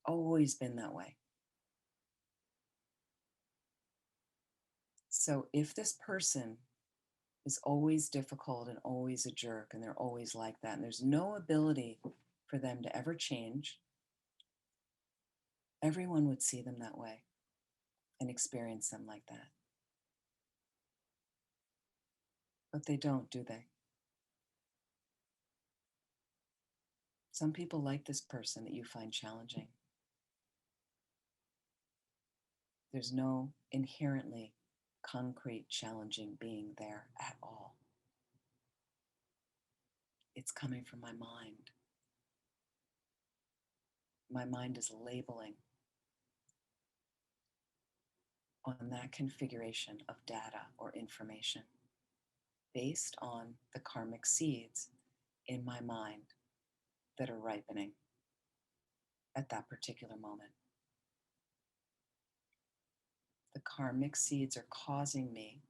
S1: Always been that way. So if this person is always difficult and always a jerk and they're always like that, and there's no ability for them to ever change, everyone would see them that way and experience them like that. But they don't, do they? Some people like this person that you find challenging. There's no inherently concrete challenging being there at all. It's coming from my mind. My mind is labeling on that configuration of data or information based on the karmic seeds in my mind that are ripening at that particular moment. The karmic seeds are causing me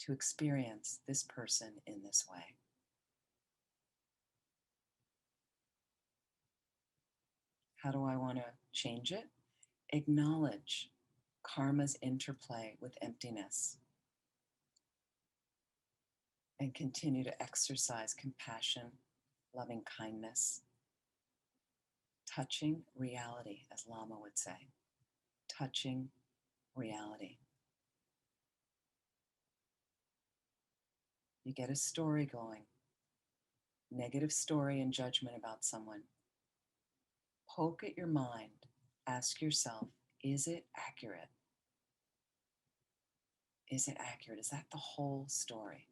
S1: to experience this person in this way. How do I want to change it? Acknowledge karma's interplay with emptiness and continue to exercise compassion, loving kindness, touching reality, as Lama would say, touching reality. You get a story going, negative story and judgment about someone. Poke at your mind, ask yourself, is it accurate? Is it accurate? Is that the whole story?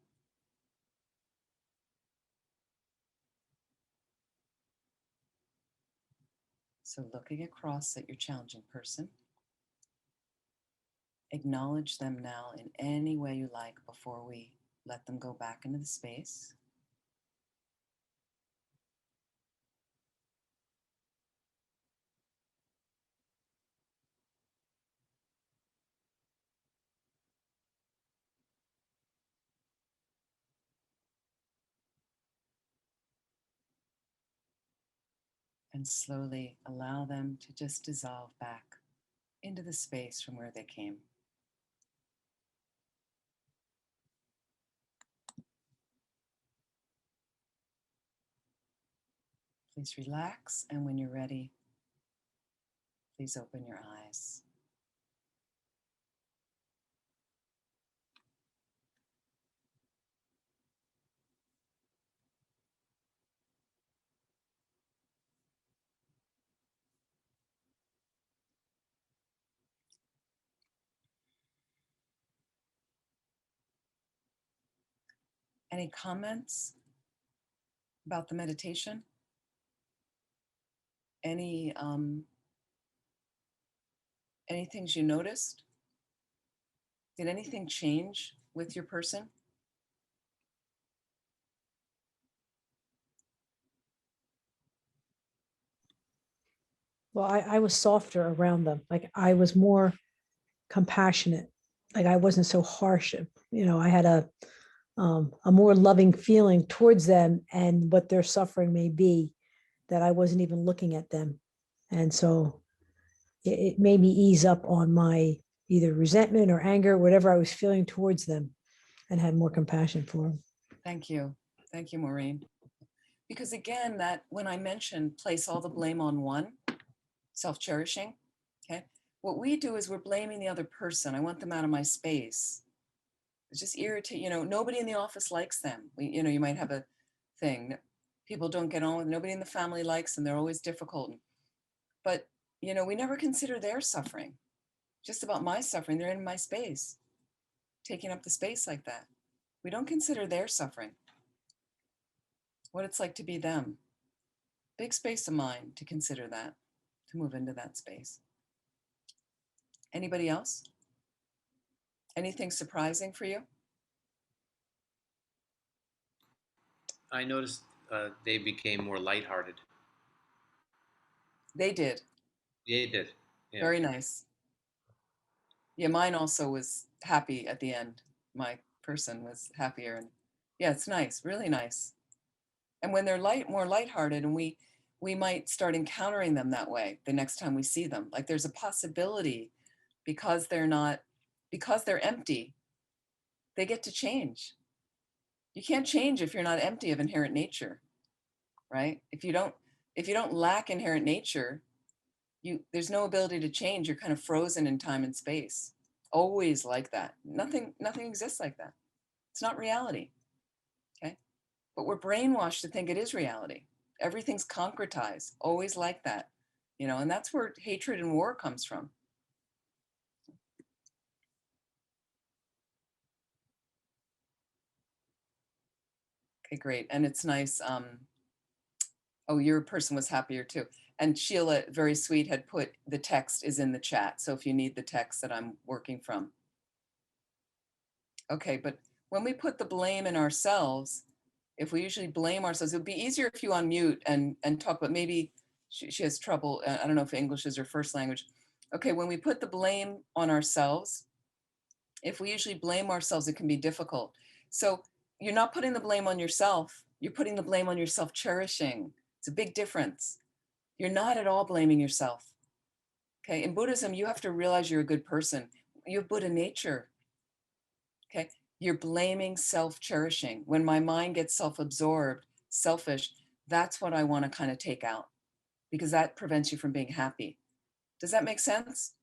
S1: So looking across at your challenging person, acknowledge them now in any way you like before we let them go back into the space. And slowly allow them to just dissolve back into the space from where they came. Please relax, and when you're ready, please open your eyes. Any comments about the meditation? Any things you noticed? Did anything change with your person?
S6: Well, I was softer around them. Like I was more compassionate. Like I wasn't so harsh. I had a more loving feeling towards them and what their suffering may be, that I wasn't even looking at them. And so it made me ease up on my either resentment or anger, whatever I was feeling towards them, and had more compassion for them.
S1: Thank you. Thank you, Maureen. Because again, that when I mentioned place all the blame on one, self-cherishing, okay? What we do is we're blaming the other person. I want them out of my space. It's just irritate, nobody in the office likes them. You might have a thing. People don't get on with, nobody in the family likes them. They're always difficult. But, we never consider their suffering. Just about my suffering, they're in my space, taking up the space like that. We don't consider their suffering, what it's like to be them. Big space of mind to consider that, to move into that space. Anybody else? Anything surprising for you?
S4: I noticed they became more lighthearted.
S1: They did.
S4: They did. Yeah.
S1: Very nice. Yeah, mine also was happy at the end. My person was happier, and yeah, it's nice, really nice. And when they're more lighthearted, and we might start encountering them that way the next time we see them. Like there's a possibility because they're empty, they get to change. You can't change if you're not empty of inherent nature, right? If you don't lack inherent nature, there's no ability to change. You're kind of frozen in time and space. Always like that. Nothing exists like that. It's not reality. Okay. But we're brainwashed to think it is reality. Everything's concretized, always like that. And that's where hatred and war comes from. Okay, great. And it's nice. Oh, your person was happier too. And Sheila, very sweet, had put the text is in the chat. So if you need the text that I'm working from. Okay, but when we put the blame in ourselves, if we usually blame ourselves, it would be easier if you unmute and talk, but maybe she has trouble. I don't know if English is her first language. Okay, when we put the blame on ourselves, if we usually blame ourselves, it can be difficult. So you're not putting the blame on yourself, you're putting the blame on your self-cherishing. It's a big difference. You're not at all blaming yourself. Okay, in Buddhism, you have to realize you're a good person. You have Buddha nature. Okay, you're blaming self-cherishing. When my mind gets self-absorbed, selfish, that's what I want to kind of take out because that prevents you from being happy. Does that make sense?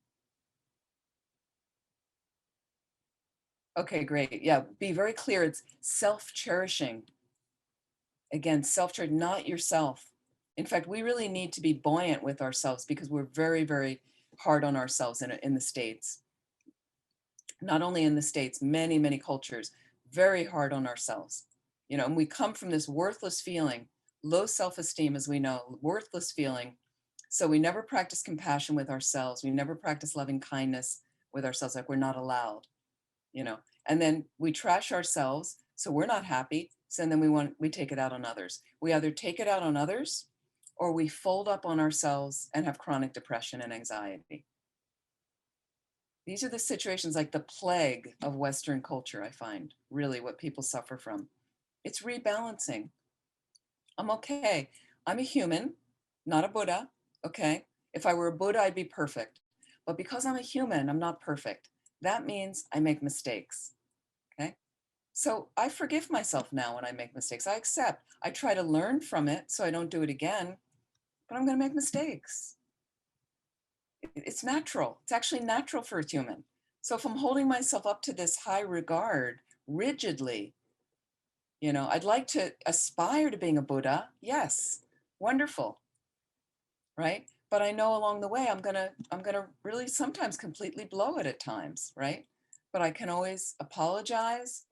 S1: Okay, great. Yeah, be very clear. It's self-cherishing. Again, self-cherishing, not yourself. In fact, we really need to be buoyant with ourselves because we're very, very hard on ourselves in the States. Not only in the States, many, many cultures, very hard on ourselves. And we come from this worthless feeling, low self-esteem, as we know, worthless feeling. So we never practice compassion with ourselves. We never practice loving kindness with ourselves, like we're not allowed, and then we trash ourselves. So we're not happy. So then we take it out on others. We either take it out on others or we fold up on ourselves and have chronic depression and anxiety. These are the situations like the plague of Western culture, I find, really what people suffer from. It's rebalancing. I'm okay. I'm a human, not a Buddha, okay? If I were a Buddha, I'd be perfect. But because I'm a human, I'm not perfect. That means I make mistakes, okay? So I forgive myself now when I make mistakes. I accept. I try to learn from it so I don't do it again, but I'm going to make mistakes. It's natural. It's actually natural for a human. So if I'm holding myself up to this high regard rigidly, I'd like to aspire to being a Buddha. Yes, wonderful, right? But I know along the way I'm gonna really sometimes completely blow it at times, right? But I can always apologize,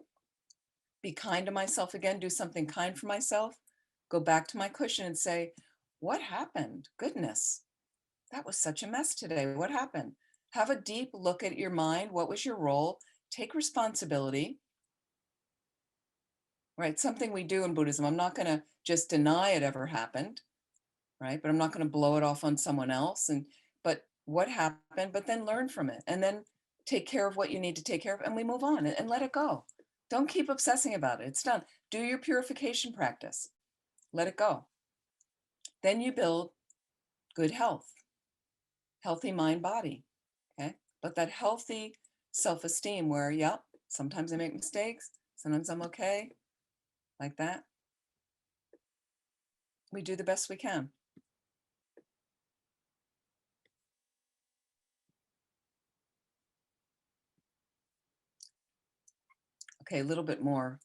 S1: be kind to myself again, do something kind for myself, go back to my cushion and say, what happened? Goodness, that was such a mess today. What happened? Have a deep look at your mind. What was your role? Take responsibility, right? Something we do in Buddhism. I'm not going to just deny it ever happened, right? But I'm not going to blow it off on someone else. But what happened? But then learn from it and then take care of what you need to take care of. And we move on and let it go. Don't keep obsessing about it. It's done. Do your purification practice. Let it go. Then you build good health, healthy mind, body. Okay. But that healthy self-esteem where, yep, sometimes I make mistakes. Sometimes I'm okay. Like that. We do the best we can. Okay, a little bit more.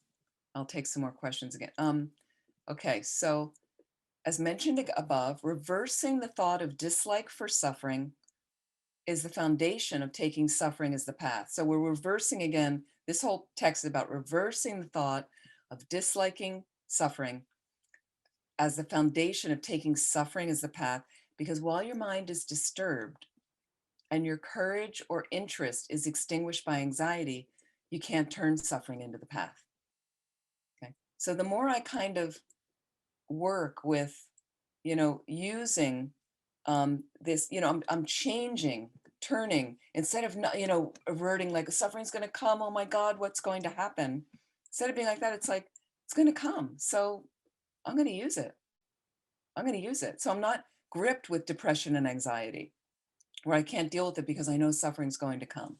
S1: I'll take some more questions again. Okay, so as mentioned above, reversing the thought of dislike for suffering is the foundation of taking suffering as the path. So we're reversing again, this whole text is about reversing the thought of disliking suffering as the foundation of taking suffering as the path, because while your mind is disturbed and your courage or interest is extinguished by anxiety, you can't turn suffering into the path. Okay. So the more I kind of work with, using this, I'm changing, turning, instead of not, averting, like suffering's going to come. Oh my God, what's going to happen? Instead of being like that, it's like, it's going to come. So I'm going to use it. I'm going to use it. So I'm not gripped with depression and anxiety where I can't deal with it because I know suffering's going to come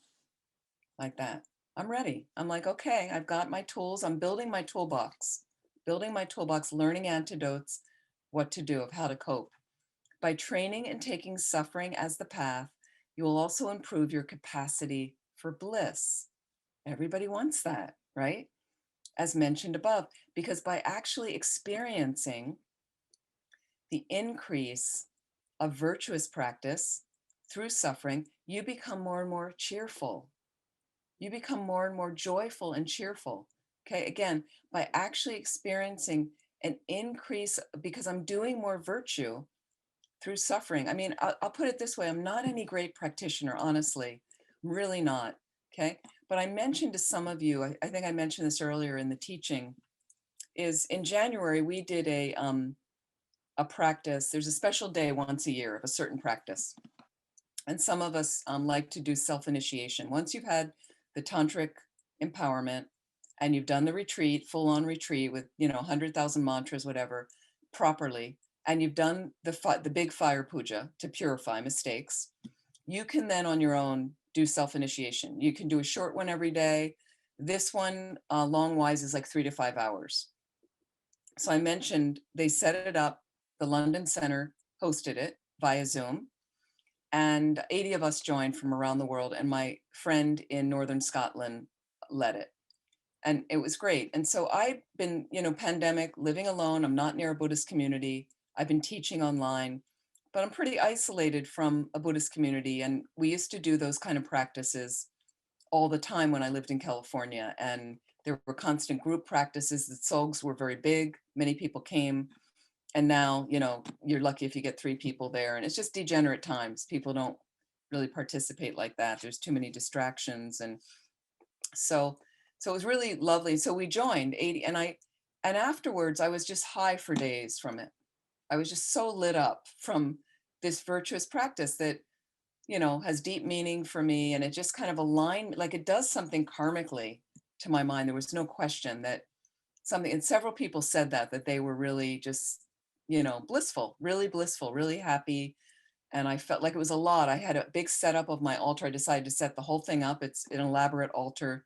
S1: like that. I'm ready. I'm like, okay, I've got my tools. I'm building my toolbox, learning antidotes, what to do, of how to cope. By training and taking suffering as the path, you will also improve your capacity for bliss. Everybody wants that, right? As mentioned above, because by actually experiencing the increase of virtuous practice through suffering, you become more and more cheerful. You become more and more joyful and cheerful. Okay, again, by actually experiencing an increase, because I'm doing more virtue through suffering. I mean, I'll put it this way, I'm not any great practitioner, honestly. I'm really not. Okay, but I mentioned to some of you, I think I mentioned this earlier in the teaching, is in January we did a practice. There's a special day once a year of a certain practice. And some of us like to do self-initiation. Once you've had the tantric empowerment and you've done the retreat, full-on retreat with, 100,000 mantras, whatever, properly, and you've done the big fire puja to purify mistakes, you can then on your own do self-initiation. You can do a short one every day. This one, long-wise, is like 3 to 5 hours. So I mentioned they set it up. The London Center hosted it via Zoom, and 80 of us joined from around the world, and my friend in Northern Scotland led it. And it was great. And so I've been, pandemic, living alone. I'm not near a Buddhist community. I've been teaching online, but I'm pretty isolated from a Buddhist community. And we used to do those kind of practices all the time when I lived in California. And there were constant group practices. The tsogs were very big. Many people came. And now, you're lucky if you get 3 people there. And it's just degenerate times. People don't really participate like that. There's too many distractions. And so it was really lovely. So we joined 80, and afterwards I was just high for days from it. I was just so lit up from this virtuous practice that, has deep meaning for me. And it just kind of aligned, like it does something karmically to my mind. There was no question that something, and several people said that they were really just, blissful, really happy. And I felt like it was a lot. I had a big setup of my altar. I decided to set the whole thing up. It's an elaborate altar.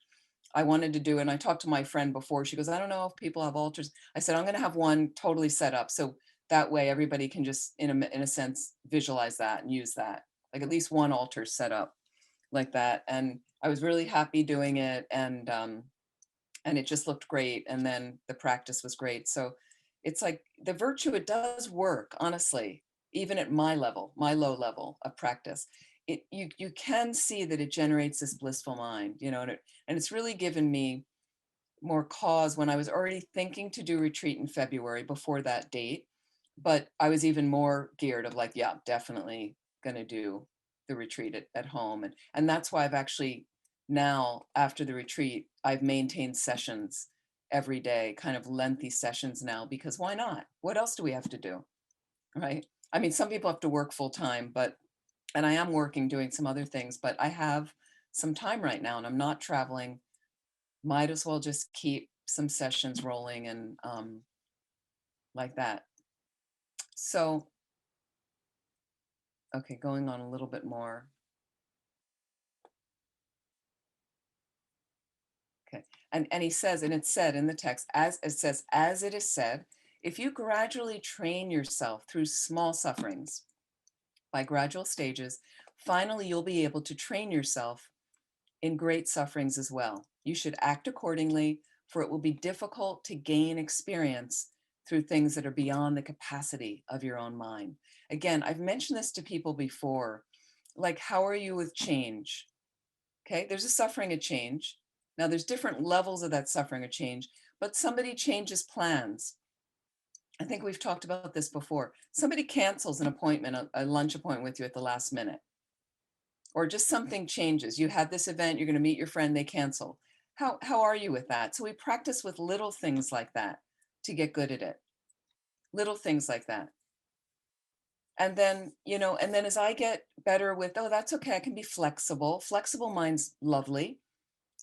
S1: I wanted to do, and I talked to my friend before. She goes, I don't know if people have altars. I said, I'm going to have one totally set up. So that way everybody can just, in a sense, visualize that and use that. Like at least one altar set up like that. And I was really happy doing it. And it just looked great. And then the practice was great. So it's like the virtue, it does work, honestly, even at my level, my low level of practice. You can see that it generates this blissful mind, and it's really given me more cause when I was already thinking to do retreat in February before that date. But I was even more geared of like, yeah, definitely going to do the retreat at home. And that's why I've actually now, after the retreat, I've maintained sessions every day, kind of lengthy sessions now, because why not? What else do we have to do? Right? I mean, some people have to work full time, and I am working, doing some other things, but I have some time right now and I'm not traveling. Might as well just keep some sessions rolling and like that. So, okay, going on a little bit more. Okay, and he says, and it's said in the text, as it says, as it is said, if you gradually train yourself through small sufferings by gradual stages, finally you'll be able to train yourself in great sufferings as well. You should act accordingly, for it will be difficult to gain experience through things that are beyond the capacity of your own mind. Again, I've mentioned this to people before, like, how are you with change? Okay, there's a suffering of change. Now there's different levels of that suffering of change, but somebody changes plans. I think we've talked about this before. Somebody cancels an appointment, a lunch appointment with you at the last minute, or just something changes. You had this event, you're going to meet your friend, they cancel. How are you with that? So we practice with little things like that. to get good at it. Little things like that. And then, and then as I get better with, oh, that's okay, I can be flexible. Flexible mind's lovely.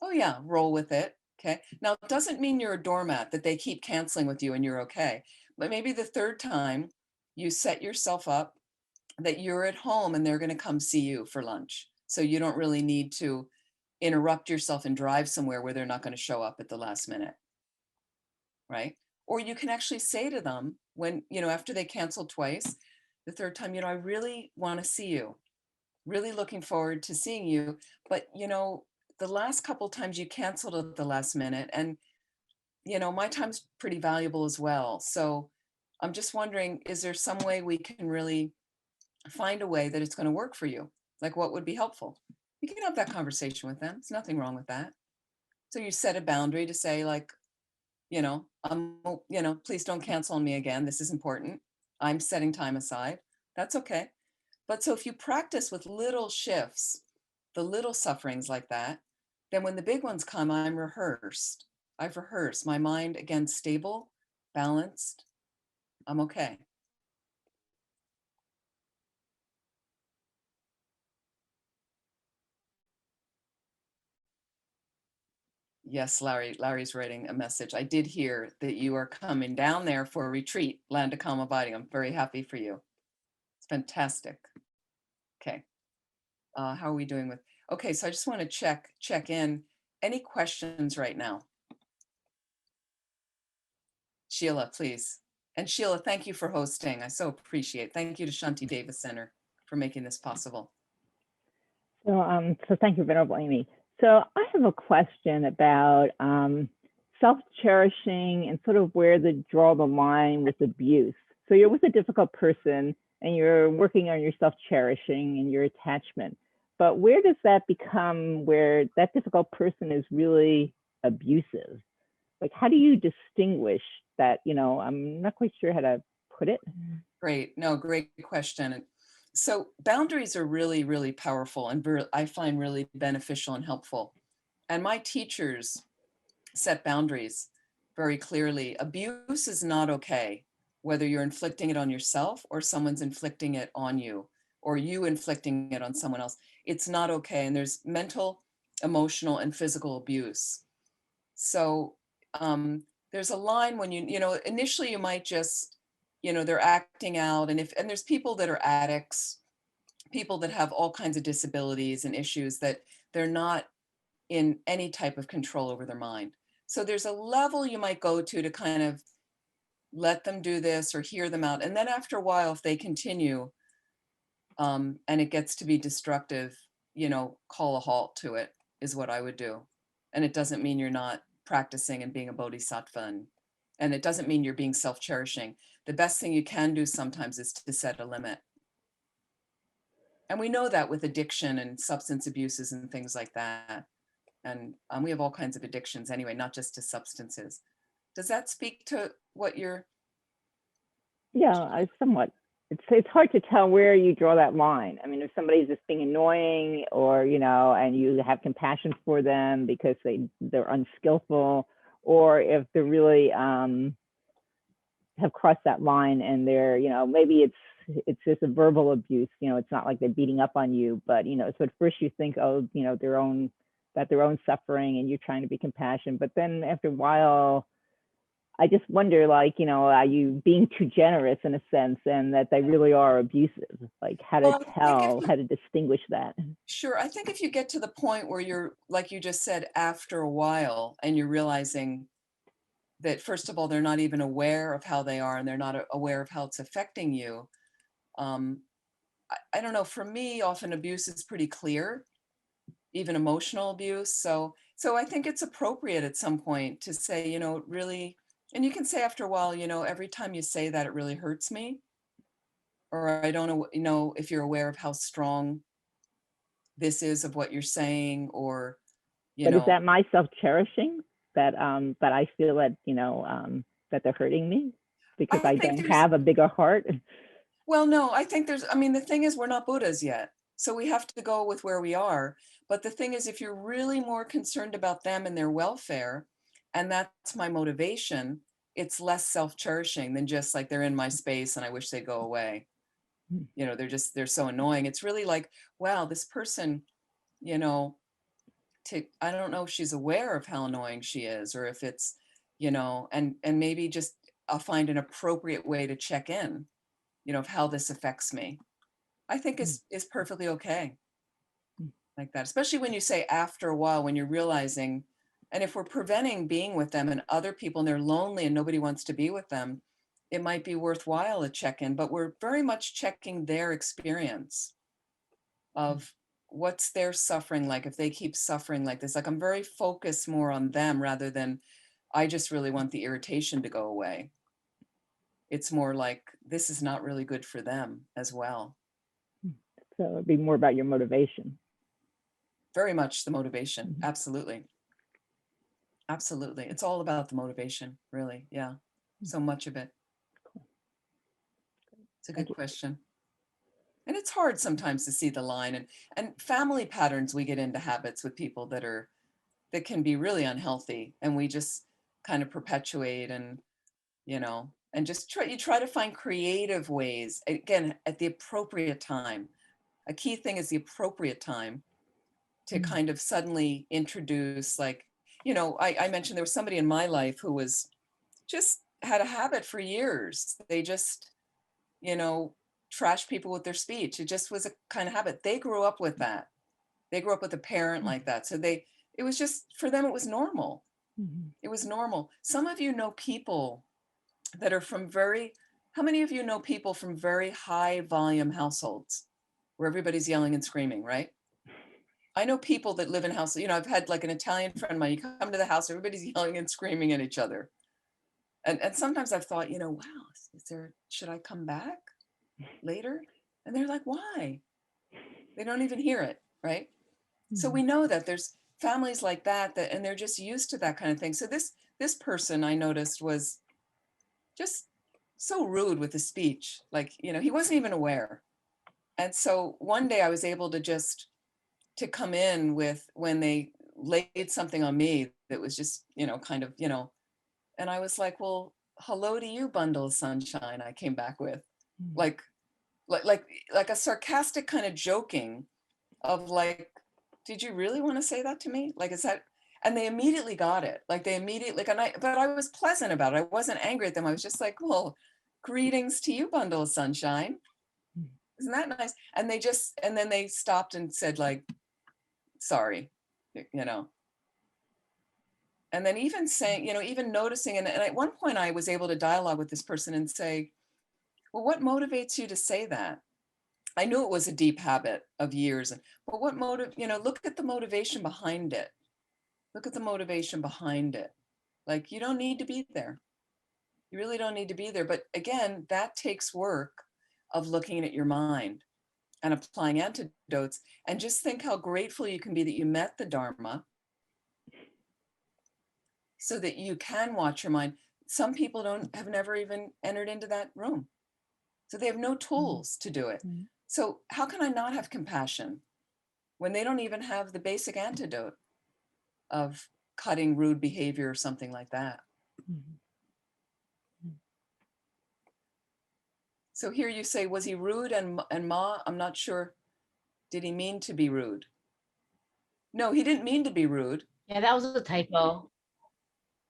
S1: Oh yeah, roll with it. Okay. Now, it doesn't mean you're a doormat, that they keep canceling with you and you're okay. But maybe the third time you set yourself up that you're at home and they're going to come see you for lunch. So you don't really need to interrupt yourself and drive somewhere where they're not going to show up at the last minute. Right. Or you can actually say to them when, after they canceled twice, the third time, I really want to see you. Really looking forward to seeing you. But, the last couple times you canceled at the last minute, and, my time's pretty valuable as well. So I'm just wondering, is there some way we can really find a way that it's going to work for you? Like, what would be helpful? You can have that conversation with them. There's nothing wrong with that. So you set a boundary to say, like, please don't cancel on me again. This is important. I'm setting time aside. That's okay. But so if you practice with little shifts, the little sufferings like that, then when the big ones come, I'm rehearsed. I've rehearsed. My mind, again, stable, balanced. I'm okay. Yes, Larry. Larry's writing a message. I did hear that you are coming down there for a retreat, Land of Calm Abiding. I'm very happy for you. It's fantastic. Okay. How are we doing with? Okay, so I just want to check in. Any questions right now? Sheila, please. And Sheila, thank you for hosting. I so appreciate. Thank you to Shanti Davis Center for making this possible.
S7: So thank you, Venerable Amy. So I have a question about self-cherishing and sort of where to draw the line with abuse. So you're with a difficult person and you're working on your self-cherishing and your attachment. But where does that become where that difficult person is really abusive? Like, how do you distinguish that? I'm not quite sure how to put it.
S1: Great. No, great question. So boundaries are really, really powerful and I find really beneficial and helpful. And my teachers set boundaries very clearly. Abuse is not okay, whether you're inflicting it on yourself or someone's inflicting it on you, or you inflicting it on someone else. It's not okay. And there's mental, emotional, and physical abuse. So there's a line when initially you might just, they're acting out. And there's people that are addicts, people that have all kinds of disabilities and issues that they're not in any type of control over their mind. So there's a level you might go to kind of let them do this or hear them out. And then after a while, if they continue and it gets to be destructive, call a halt to it is what I would do. And it doesn't mean you're not practicing and being a bodhisattva. And it doesn't mean you're being self-cherishing. The best thing you can do sometimes is to set a limit. And we know that with addiction and substance abuses and things like that. And we have all kinds of addictions anyway, not just to substances. Does that speak to what you're?
S7: Yeah, I somewhat. It's hard to tell where you draw that line. I mean, if somebody's just being annoying, or and you have compassion for them because they're unskillful, or if they're really have crossed that line and they're maybe it's just a verbal abuse. It's not like they're beating up on you, but so at first you think, oh, their own suffering, and you're trying to be compassionate, but then after a while, I just wonder, like, are you being too generous in a sense, and that they really are abusive? Like, how to distinguish that?
S1: Sure. I think if you get to the point where you're, like you just said, after a while, and you're realizing that, first of all, they're not even aware of how they are, and they're not aware of how it's affecting you. I don't know. For me, often abuse is pretty clear, even emotional abuse. So I think it's appropriate at some point to say, really. And you can say after a while, every time you say that, it really hurts me. Or I don't know, if you're aware of how strong this is of what you're saying, or,
S7: But is that my self-cherishing that I feel that, that they're hurting me because I don't have a bigger heart?
S1: Well, no, I think the thing is, we're not Buddhas yet. So we have to go with where we are. But the thing is, if you're really more concerned about them and their welfare, and that's my motivation, it's less self-cherishing than just like they're in my space and I wish they'd go away. You know, they're so annoying. It's really like, wow, this person, you know, I don't know if she's aware of how annoying she is, or if it's, you know, and maybe just I'll find an appropriate way to check in, you know, of how this affects me. I think is perfectly okay like that, especially when you say after a while, when you're realizing, and if we're preventing being with them and other people and they're lonely and nobody wants to be with them, it might be worthwhile to check in, but we're very much checking their experience of what's their suffering like, if they keep suffering like this. Like I'm very focused more on them rather than I just really want the irritation to go away. It's more like this is not really good for them as well.
S7: So it'd be more about your motivation.
S1: Very much the motivation. Absolutely. Absolutely. It's all about the motivation, really. Yeah. So much of it. It's a good question. And it's hard sometimes to see the line, and family patterns, we get into habits with people that can be really unhealthy, and we just kind of perpetuate, and you know, and just try to find creative ways, again, at the appropriate time. A key thing is the appropriate time to kind of suddenly introduce, like, you know, I mentioned there was somebody in my life who was just had a habit for years. They just, you know, trash people with their speech. It just was a kind of habit. They grew up with that. They grew up with a parent like that. So it was just, for them, it was normal. It was normal. Some of you know people that are from how many of you know people from very high volume households where everybody's yelling and screaming, right? I know people that live in houses, you know, I've had like an Italian friend of mine, you come to the house, everybody's yelling and screaming at each other. And sometimes I've thought, you know, wow, should I come back later? And they're like, why? They don't even hear it, right? So we know that there's families like that, and they're just used to that kind of thing. So this person I noticed was just so rude with his speech. Like, you know, he wasn't even aware. And so one day I was able to come in with, when they laid something on me that was just, you know, kind of, you know, and I was like, well, hello to you, bundle of sunshine. I came back with like a sarcastic kind of joking of like, did you really want to say that to me? Like, is that, and they immediately got it. Like they immediately, like, but I was pleasant about it. I wasn't angry at them. I was just like, well, greetings to you, bundle of sunshine. Isn't that nice? And then they stopped and said like, sorry, you know. And then even saying, you know, even noticing, and at one point I was able to dialogue with this person and say, well, what motivates you to say that? I knew it was a deep habit of years, but what you know, look at the motivation behind it. Look at the motivation behind it. Like, you don't need to be there. You really don't need to be there. But again, that takes work of looking at your mind and applying antidotes. And just think how grateful you can be that you met the Dharma so that you can watch your mind. Some people have never even entered into that room. So they have no tools to do it. So how can I not have compassion when they don't even have the basic antidote of cutting rude behavior or something like that? So here you say, was he rude? And Ma, I'm not sure. Did he mean to be rude? No, he didn't mean to be rude.
S8: Yeah, that was a typo.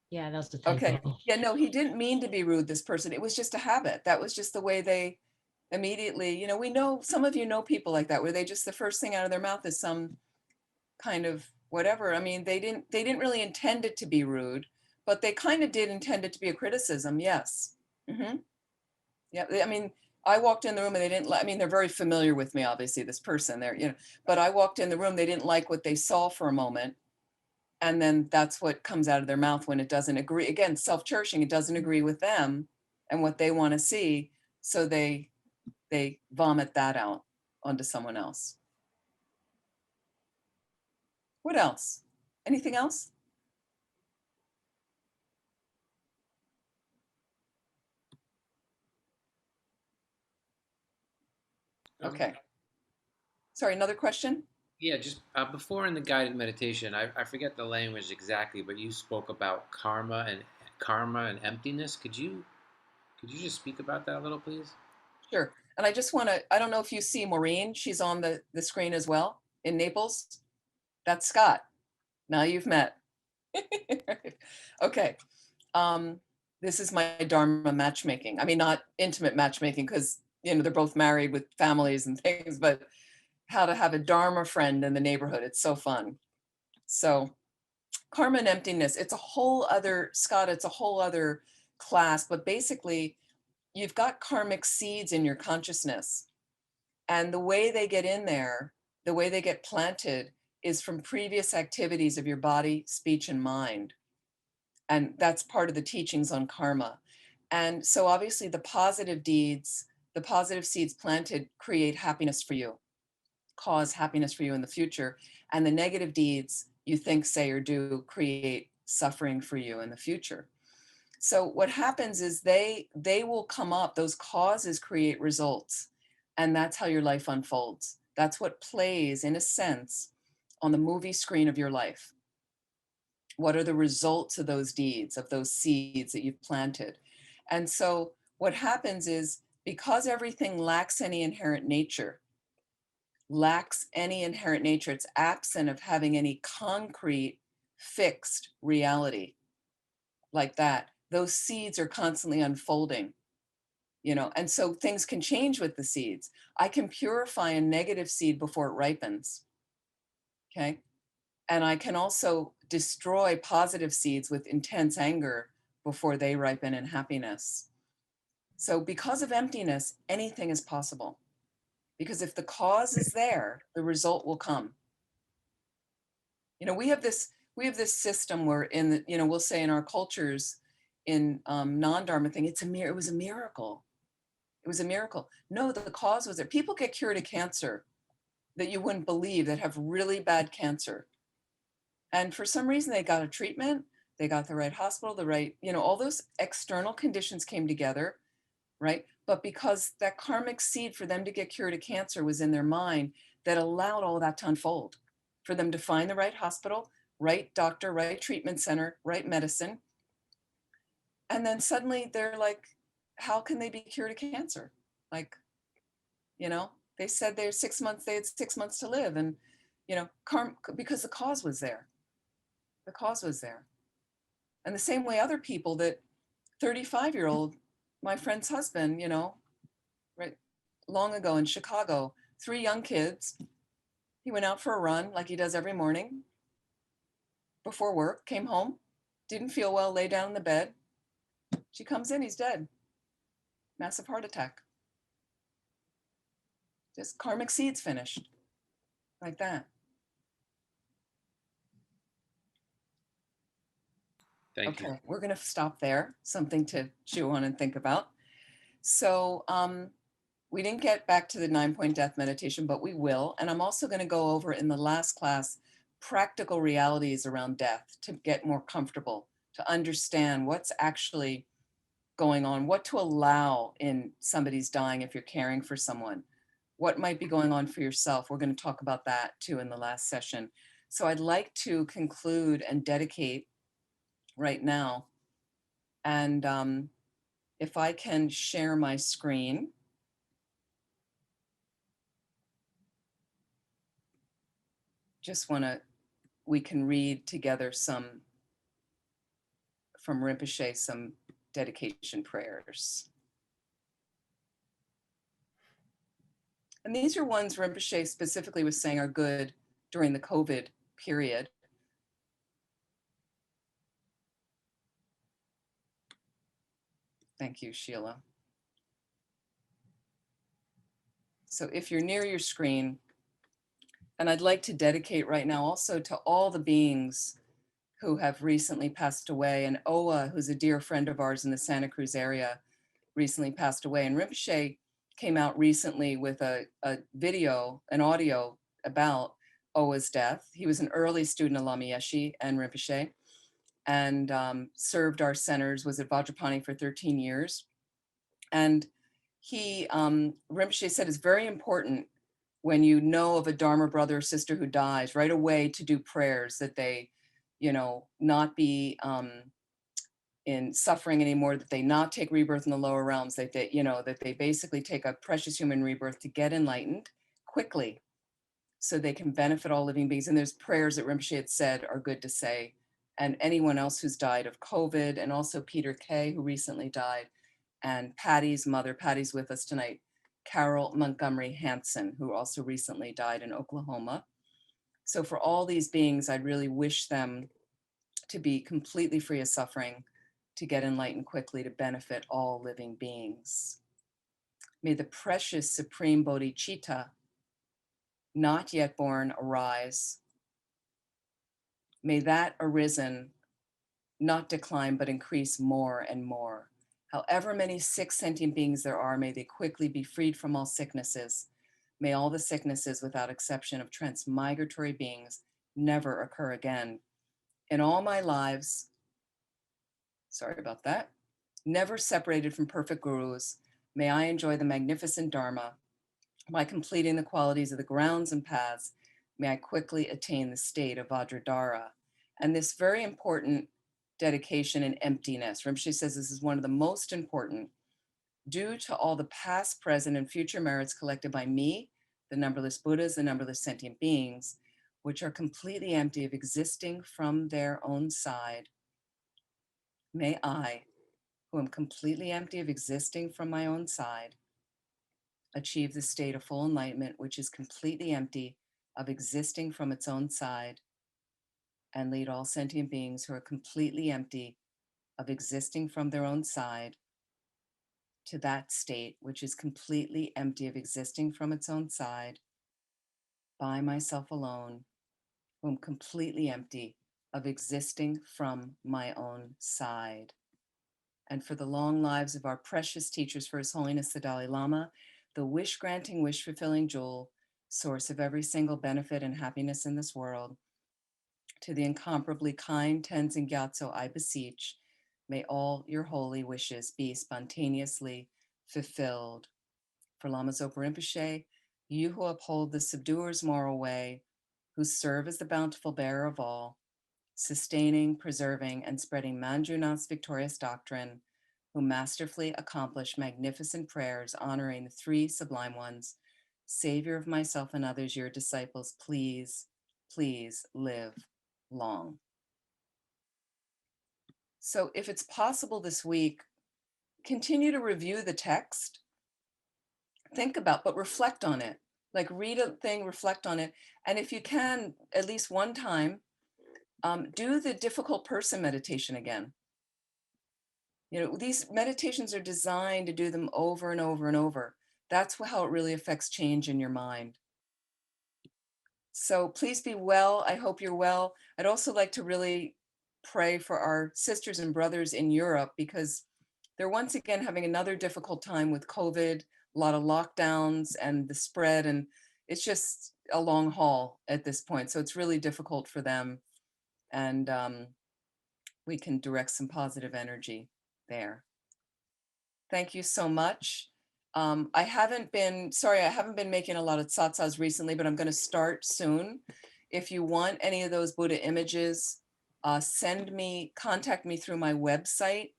S8: Yeah, that was a typo.
S1: Okay. Yeah, no, he didn't mean to be rude, this person. It was just a habit. That was just the way they immediately, you know, we know, some of you know people like that, where they just, the first thing out of their mouth is some kind of whatever. I mean, they didn't really intend it to be rude, but they kind of did intend it to be a criticism. Yes. Yeah. I mean, I walked in the room and they didn't, I mean, they're very familiar with me, obviously, this person there, you know, but I walked in the room, they didn't like what they saw for a moment. And then that's what comes out of their mouth when it doesn't agree. Again, self-cherishing, it doesn't agree with them and what they want to see. So they vomit that out onto someone else. What else? Anything else? Okay. Sorry, another question?
S4: Yeah, just before in the guided meditation, I forget the language exactly, but you spoke about karma karma and emptiness. Could you just speak about that a little, please?
S1: Sure. And I just want to, I don't know if you see Maureen, she's on the screen as well in Naples. That's Scott. Now you've met. Okay. This is my Dharma matchmaking. I mean, not intimate matchmaking because, you know, they're both married with families and things, but how to have a Dharma friend in the neighborhood. It's so fun. So karma and emptiness, it's a whole other, Scott, it's a whole other class, but basically you've got karmic seeds in your consciousness. And the way they get in there, the way they get planted is from previous activities of your body, speech, and mind. And that's part of the teachings on karma. And so obviously the positive deeds, the positive seeds planted create happiness for you, cause happiness for you in the future. And the negative deeds you think, say, or do create suffering for you in the future. So what happens is they will come up, those causes create results. And that's how your life unfolds. That's what plays, in a sense, on the movie screen of your life. What are the results of those deeds, of those seeds that you've planted? And so what happens is, because everything lacks any inherent nature, it's absent of having any concrete, fixed reality like that. Those seeds are constantly unfolding, you know, and so things can change with the seeds. I can purify a negative seed before it ripens, okay? And I can also destroy positive seeds with intense anger before they ripen in happiness. So because of emptiness, anything is possible. Because if the cause is there, the result will come. You know, we have this system where in the, you know, we'll say in our cultures, in non-Dharma thing, it was a miracle. It was a miracle. No, the cause was there. People get cured of cancer that you wouldn't believe, that have really bad cancer. And for some reason they got a treatment, they got the right hospital, the right, you know, all those external conditions came together, right? But because that karmic seed for them to get cured of cancer was in their mind, that allowed all that to unfold, for them to find the right hospital, right doctor, right treatment center, right medicine. And then suddenly they're like, how can they be cured of cancer? Like, you know, they said they had 6 months to live. And, you know, because the cause was there. The cause was there. And the same way other people, that 35-year-old, my friend's husband, you know, right, long ago in Chicago, 3 young kids. He went out for a run like he does every morning before work, came home, didn't feel well, lay down in the bed. She comes in, he's dead. Massive heart attack. Just karmic seeds finished like that.
S4: Thank you.
S1: Okay, we're going to stop there. Something to chew on and think about. So we didn't get back to the 9-point death meditation, but we will. And I'm also going to go over in the last class practical realities around death to get more comfortable, to understand what's actually going on, what to allow in somebody's dying if you're caring for someone, what might be going on for yourself. We're going to talk about that too in the last session. So I'd like to conclude and dedicate right now. And if I can share my screen. Just we can read together some from Rinpoche, some dedication prayers. And these are ones Rinpoche specifically was saying are good during the COVID period. Thank you, Sheila. So if you're near your screen, and I'd like to dedicate right now also to all the beings who have recently passed away, and Oa, who's a dear friend of ours in the Santa Cruz area, recently passed away. And Rinpoche came out recently with a video, an audio about Oa's death. He was an early student of Lama Yeshe and Rinpoche, and served our centers, was at Vajrapani for 13 years. And Rinpoche said it's very important when you know of a Dharma brother or sister who dies, right away to do prayers that they, you know, not be in suffering anymore, that they not take rebirth in the lower realms, that they, that they basically take a precious human rebirth to get enlightened quickly so they can benefit all living beings. And there's prayers that Rinpoche had said are good to say. And anyone else who's died of COVID, and also Peter Kay, who recently died, and Patty's mother, Patty's with us tonight, Carol Montgomery Hanson, who also recently died in Oklahoma. So for all these beings, I really wish them to be completely free of suffering, to get enlightened quickly, to benefit all living beings. May the precious supreme bodhicitta, not yet born, arise. May that arisen not decline, but increase more and more. However many sick sentient beings there are, may they quickly be freed from all sicknesses. May all the sicknesses, without exception, of transmigratory beings never occur again. In all my lives, sorry about that, never separated from perfect gurus, may I enjoy the magnificent Dharma. By completing the qualities of the grounds and paths, may I quickly attain the state of Vajradhara. And this very important dedication and emptiness, Rinpoche says this is one of the most important, due to all the past, present, and future merits collected by me, the numberless Buddhas, the numberless sentient beings, which are completely empty of existing from their own side. May I, who am completely empty of existing from my own side, achieve the state of full enlightenment, which is completely empty of existing from its own side, and lead all sentient beings who are completely empty of existing from their own side to that state, which is completely empty of existing from its own side, by myself alone, who am completely empty of existing from my own side. And for the long lives of our precious teachers, for His Holiness the Dalai Lama, the wish-granting, wish-fulfilling jewel, source of every single benefit and happiness in this world, to the incomparably kind Tenzin Gyatso, I beseech, may all your holy wishes be spontaneously fulfilled. For Lama Zopa Rinpoche, you who uphold the subduer's moral way, who serve as the bountiful bearer of all, sustaining, preserving, and spreading Manjunath's victorious doctrine, who masterfully accomplish magnificent prayers honoring the three sublime ones, Savior of myself and others, your disciples, please, please live long. So if it's possible this week, continue to review the text, think about, but reflect on it. Like read a thing, reflect on it. And if you can, at least one time, do the difficult person meditation again. These meditations are designed to do them over and over and over. That's how it really affects change in your mind. So please be well. I hope you're well. I'd also like to really pray for our sisters and brothers in Europe, because they're once again having another difficult time with COVID, a lot of lockdowns and the spread, and it's just a long haul at this point. So it's really difficult for them, and we can direct some positive energy there. Thank you so much. I haven't been making a lot of tsatsas recently, but I'm going to start soon. If you want any of those Buddha images, contact me through my website,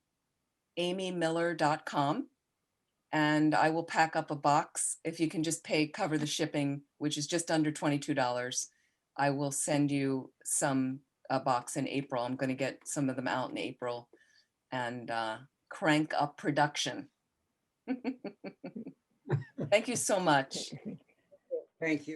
S1: amymiller.com, and I will pack up a box. If you can just cover the shipping, which is just under $22, I will send you a box in April. I'm going to get some of them out in April and crank up production. Thank you so much.
S9: Thank you.